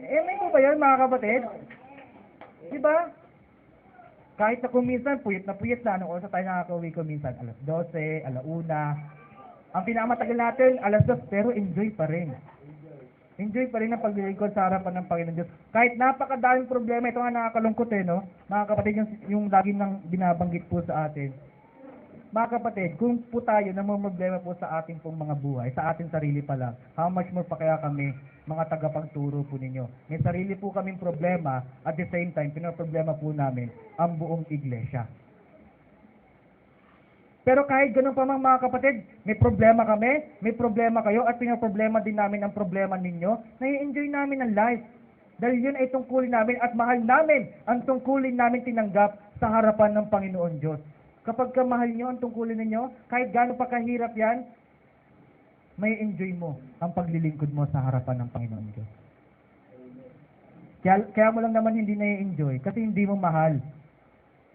[SPEAKER 1] Amen po ba yun, mga kapatid? Diba? Kahit na kung minsan, puyat na, anong oras na tayo nakaka-uwi ko minsan? Alas 12, alauna. Ang pinakamatagal natin, alas 2, pero enjoy pa rin. Enjoy pa rin ang paglilingkod sa harapan ng Panginoon Diyos. Kahit napakadaming problema, ito nga nakakalungkot no? Mga kapatid, yung lagi nang binabanggit po sa atin. Mga kapatid, kung po tayo namumroblema po sa ating pong mga buhay, sa ating sarili pa lang, how much more pa kaya kami, mga tagapagturo po ninyo. May sarili po kaming problema, at the same time, pinoproblema po namin ang buong iglesia. Pero kahit ganun pa mga kapatid, may problema kami, may problema kayo, at pinoproblema din namin ang problema ninyo, nai-enjoy namin ang life. Dahil yun ay tungkulin namin at mahal namin ang tungkulin namin tinanggap sa harapan ng Panginoon Diyos. Kapag kamahal nyo ang tungkulin ninyo, kahit gaano pa kahirap yan, may enjoy mo ang paglilingkod mo sa harapan ng Panginoon Diyos. Kaya mo lang naman hindi na-enjoy kasi hindi mo mahal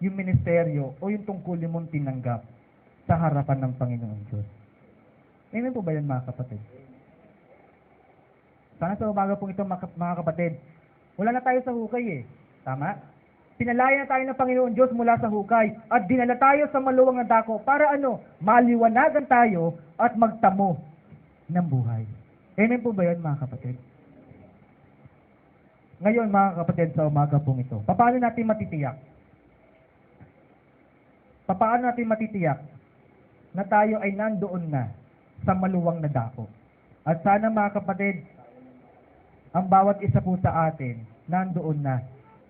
[SPEAKER 1] yung ministeryo o yung tungkulin mong tinanggap sa harapan ng Panginoon Diyos. Amen po ba yan, mga kapatid? Sana sa umaga pong ito, mga kapatid, wala na tayo sa hukay eh. Tama? Pinalaya na tayo ng Panginoon Diyos mula sa hukay at dinala tayo sa maluwang na dako para maliwanagan tayo at magtamo ng buhay. Amen po ba yan, mga kapatid? Ngayon, mga kapatid, sa umaga pong ito, paano natin matitiyak? Paano natin matitiyak na tayo ay nandoon na sa maluwang na dako? At sana, mga kapatid, ang bawat isa po sa atin nandoon na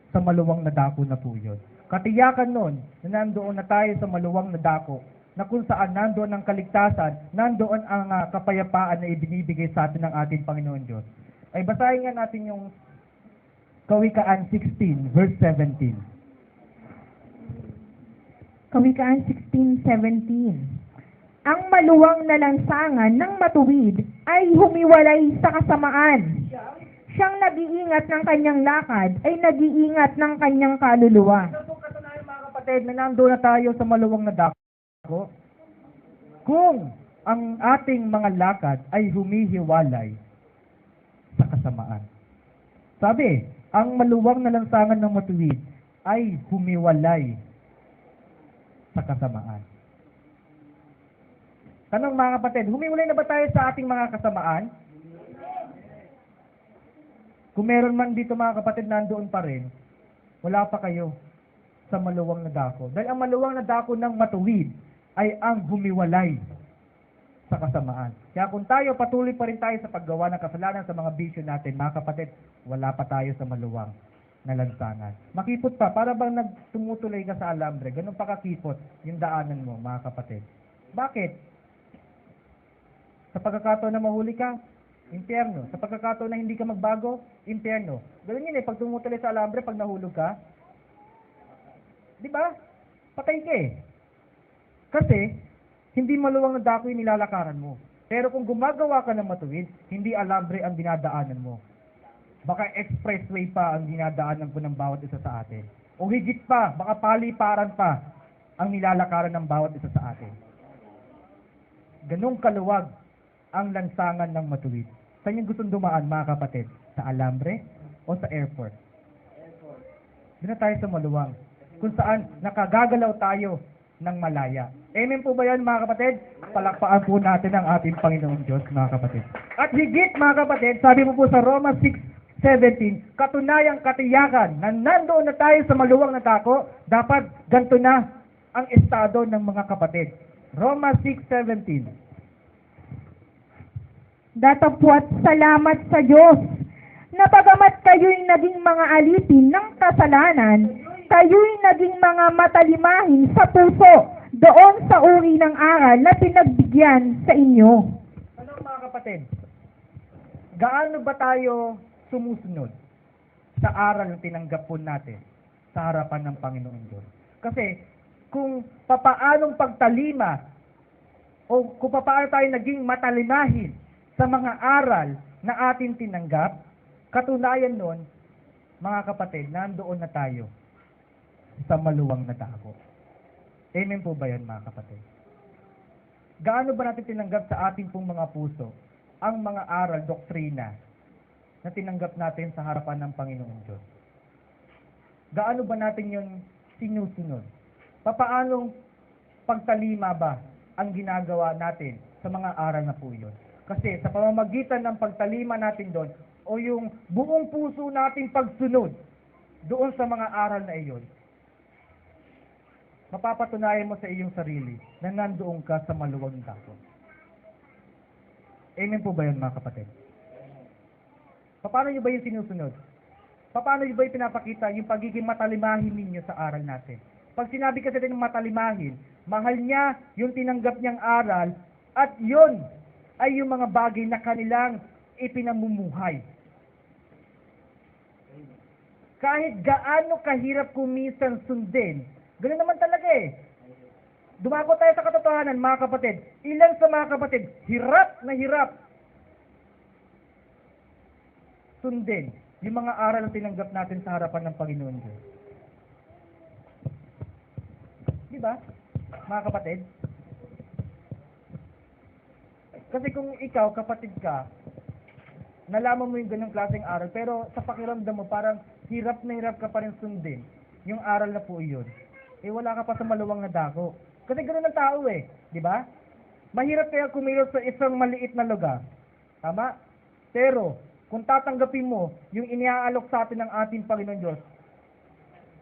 [SPEAKER 1] sa maluwang na dako na po yun. Katiyakan nun na nandoon na tayo sa maluwang na dako na kung saan nandoon ang kaligtasan, nandoon ang kapayapaan na ibinibigay sa atin ng ating Panginoon Diyos. Ay basahin nga natin yung Kawikaan 16, verse 17.
[SPEAKER 2] Kawikaan 16:17. Ang maluwang na lansangan ng matuwid ay humiwalay sa kasamaan. Siyang nag-iingat ng kanyang lakad ay nag-iingat ng kanyang kaluluwa.
[SPEAKER 1] Ano pong katunayan, mga kapatid, na nandoon na tayo sa maluwang na dako? Kung ang ating mga lakad ay humihiwalay sa kasamaan. Sabi, ang maluwang na lansangan ng matuwid ay humiwalay sa kasamaan. Tanong, mga kapatid, humiwalay na ba tayo sa ating mga kasamaan? Kung meron man dito, mga kapatid, nandoon pa rin, wala pa kayo sa maluwang na dako. Dahil ang maluwang na dako ng matuwid ay ang humiwalay sa kasamaan. Kaya kung tayo, patuloy pa rin tayo sa paggawa ng kasalanan sa mga bisyo natin, mga kapatid, wala pa tayo sa maluwang na lansangan. Makipot pa, para bang nagtumutuloy ka sa alambre, ganun pa kakipot yung daanan mo, mga kapatid. Bakit? Sa pagkakataon na mahuli ka, impyerno. Sa pagkakataon na hindi ka magbago, impyerno. Ganun yun pag tumutuloy sa alambre, pag nahulog ka, di ba? Patay ka eh. Kasi, hindi maluwang na dako yung nilalakaran mo. Pero kung gumagawa ka ng matuwid, hindi alambre ang dinadaanan mo. Baka expressway pa ang dinadaanan po ng bawat isa sa atin. o higit pa, baka paliparan pa ang nilalakaran ng bawat isa sa atin. Ganong kaluwag ang lansangan ng matuwid. Saan yung gustong dumaan, mga kapatid? Sa alambre o sa airport? Doon na tayo sa maluwang, kung saan nakagagalaw tayo ng malaya. Amen po ba yan, mga kapatid? Palakpakan po natin ang ating Panginoong Diyos, mga kapatid. At higit, mga kapatid, sabi po sa Romans 6:17, katunayang katiyakan na nandoon na tayo sa maluwang na dako, dapat ganito na ang estado ng mga kapatid. Romans 6:17.
[SPEAKER 2] Datapwat salamat sa Diyos na bagamat kayo'y naging mga alipin ng kasalanan, kayo'y naging mga matalimahin sa puso doon sa uri ng aral na pinagbigyan sa inyo.
[SPEAKER 1] Ano, mga kapatid? Gaano ba tayo sumusunod sa aral na tinanggap po natin sa harapan ng Panginoon Diyos? Kasi kung papaanong pagtalima o kung papaano tayo naging matalimahin sa mga aral na ating tinanggap, katunayan nun, mga kapatid, nandoon na tayo sa maluwang na dako. Amen po ba yan, mga kapatid? Gaano ba natin tinanggap sa ating pong mga puso ang mga aral, doktrina na tinanggap natin sa harapan ng Panginoong Diyos? Gaano ba natin yun sinusunod? Papaanong pagtalima ba ang ginagawa natin sa mga aral na po yun? Kasi sa pamamagitan ng pagtalima natin doon o yung buong puso nating pagsunod doon sa mga aral na iyon, mapapatunayan mo sa iyong sarili na nandoon ka sa maluwag na dako. Amen po ba yan, mga kapatid? Paano nyo ba yung sinusunod? Paano nyo ba yung pinapakita yung pagiging matalimahin ninyo sa aral natin? Pag sinabi kasi ng matalimahin, mahal niya yung tinanggap niyang aral at yun ay yung mga bagay na kanilang ipinamumuhay. Kahit gaano kahirap kuminsan sundin, ganoon naman talaga eh. Dumako tayo sa katotohanan, mga kapatid. Ilan sa mga kapatid, hirap na hirap sundin yung mga aral na tinanggap natin sa harapan ng Panginoon Diyos. Di ba, mga kapatid? Kasi kung ikaw, kapatid ka, nalaman mo yung ganong klaseng aral, pero sa pakiramdam mo, parang hirap na hirap ka pa rin sundin yung aral na po iyon. Eh wala ka pa sa maluwang na dako. Kasi ganoon ang tao eh, di ba? Mahirap kaya kumilos sa isang maliit na lugar. Tama? Pero, kung tatanggapin mo yung iniaalok sa atin ng ating Panginoon Diyos,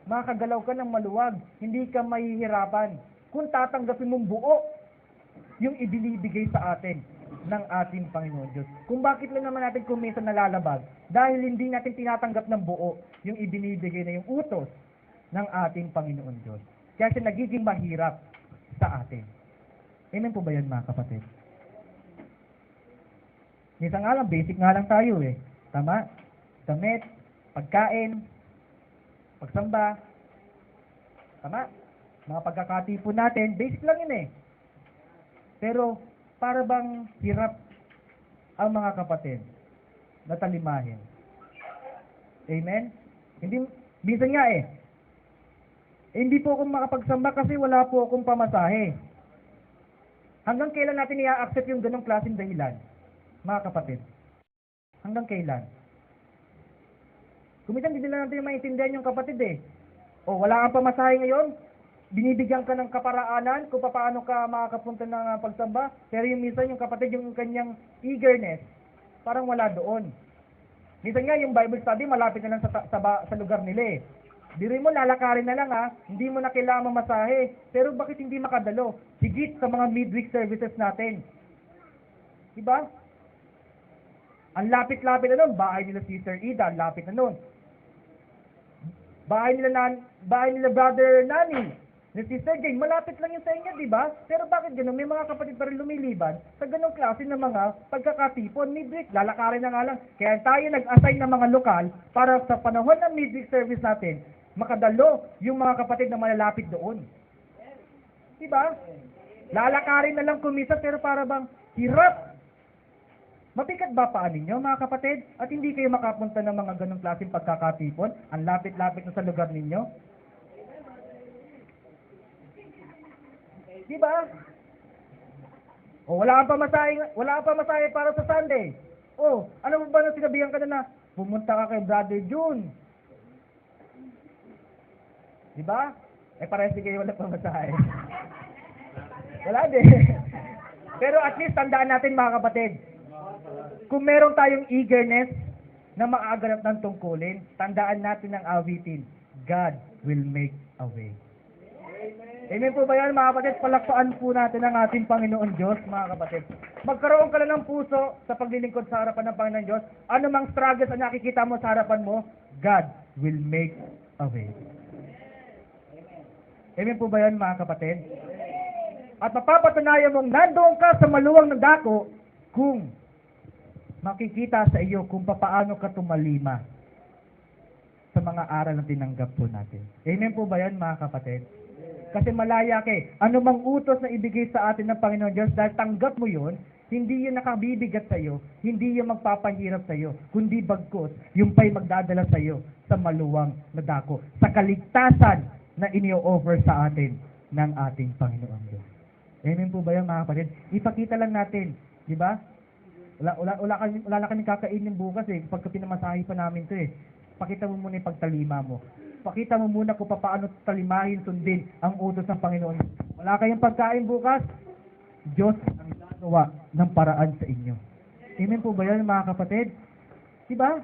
[SPEAKER 1] makakagalaw ka ng maluwag, hindi ka mahihirapan. Kung tatanggapin mong buo yung ibinibigay sa atin ng ating Panginoon Diyos. Kung bakit lang naman natin kuminsan nalalabag, dahil hindi natin tinatanggap ng buo yung ibinibigay na yung utos ng ating Panginoon Diyos. Kaya siya nagiging mahirap sa atin. Amen po ba yan, mga kapatid? Minsan nga lang, basic nga lang tayo eh. Tama? Damit, pagkain, pagsamba. Tama? Mga pagkakatipon natin, basic lang yun eh. Pero, para bang hirap ang mga kapatid na talimahin? Amen? Hindi, minsan nga eh, hindi po ako makapagsamba kasi wala po akong pamasahe. Hanggang kailan natin i-accept yung ganong klaseng dahilan, mga kapatid? Hanggang kailan? Kumisan, hindi nila natin maintindihan yung kapatid eh. O, wala kang pamasahe ngayon, binibigyan ka ng kaparaanan kung paano ka makakapunta ng pagsamba, pero yung minsan yung kapatid, yung kanyang eagerness, parang wala doon. Minsan nga, yung Bible study, malapit na lang sa lugar nila eh. Diri mo, lalakarin na lang ha, hindi mo na kailangan mamasahe, pero bakit hindi makadalo? Higit sa mga midweek services natin. Diba? Ang lapit-lapit na nun, bahay nila Sister Ida, ang lapit na nun. Bahay nila Brother Nani, ni Sister Jane, malapit lang yun sa inyo, di ba? Pero bakit gano'n? May mga kapatid pa rin lumiliban sa ganong klase ng mga pagkakatipon, midweek, lalakarin na nga lang. Kaya tayo nag-assign ng mga lokal para sa panahon ng midweek service natin, makadalo yung mga kapatid na malalapit doon. Di ba? Lalakarin na lang kumisa, pero para bang hirap. Mabigat ba paan ninyo, mga kapatid? At hindi kayo makapunta ng mga ganong klaseng pagkakatipon? Ang lapit-lapit na sa lugar ninyo? Di ba? O, wala kang pamasahe para sa Sunday. O, ano mo ba na sinabihan ka na pumunta ka kay Brother June? Di ba? Parehas di kayo wala pamasahe. Wala din. Pero at least tandaan natin mga kapatid, kung meron tayong eagerness na makaganap ng tungkulin, tandaan natin ang awitin, God will make a way. Amen po ba yan mga kapatid? Palakpakan po natin ang ating Panginoon Diyos mga kapatid. Magkaroon ka lang ng puso sa paglilingkod sa harapan ng Panginoon Diyos. Ano mang struggles na nakikita mo sa harapan mo, God will make a way. Amen po ba yan mga kapatid? At mapapatunayan mong nandoon ka sa maluwang na dako kung makikita sa iyo kung papaano ka tumalima sa mga aral na tinanggap po natin. Amen po ba yan mga kapatid? Kasi malaya ka eh. Ano mang utos na ibigay sa atin ng Panginoon Diyos, dahil tanggap mo yun, hindi yun nakabibigat sa iyo, hindi yun magpapahirap sa iyo, kundi bagkus, yung pa'y magdadala sa iyo sa maluwang na dako, sa kaligtasan na inio-offer sa atin ng ating Panginoon Diyos. Amen po ba yan mga kapatid? Ipakita lang natin, di ba? Wala na kaming kakainin bukas eh, pagka pinamasahe pa namin to eh. Pakita mo muna yung pagtalima mo. Pakita mo muna kung paano talimahin, sundin ang utos ng Panginoon. Wala kayong pagkain bukas, Diyos ang gagawa ng paraan sa inyo. Amen po ba yan mga kapatid? Di ba?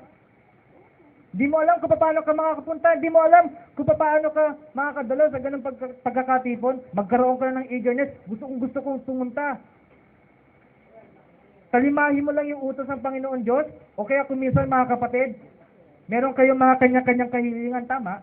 [SPEAKER 1] Di mo alam kung paano ka makakapunta, di mo alam kung paano ka makakadala sa ganung pagkakatipon, magkaroon ka na ng eagerness, gusto kong pumunta. Talimahin mo lang yung utos ng Panginoon Diyos, o kaya kung minsan mga kapatid, meron kayong mga kanya-kanyang kahilingan, tama?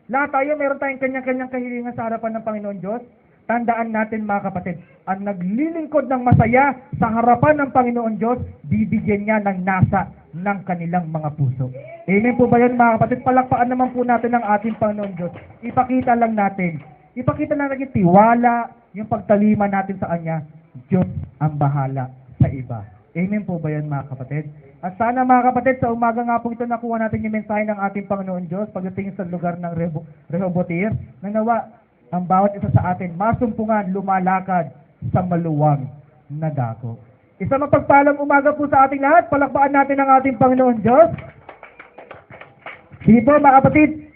[SPEAKER 1] Lahat tayo, meron tayong kanya-kanyang kahilingan sa harapan ng Panginoon Diyos. Tandaan natin mga kapatid, ang naglilingkod ng masaya sa harapan ng Panginoon Diyos, bibigyan niya ng nasa ng kanilang mga puso. Amen po ba yan mga kapatid? Palakpakan naman po natin ang ating Panginoon Diyos. Ipakita lang natin yung tiwala, yung pagtalima natin sa Kanya. Diyos ang bahala sa iba. Amen po ba yan mga kapatid? At sana mga kapatid, sa umaga nga po ito nakuha natin yung mensahe ng ating Panginoon Diyos pagdating sa lugar ng Rehoboth, na nawa ang bawat isa sa atin masumpungan, lumalakad sa maluwang na dako. Isa mapagpalang umaga po sa ating lahat. Palakpakan natin ang ating Panginoon Diyos. Sige po mga kapatid,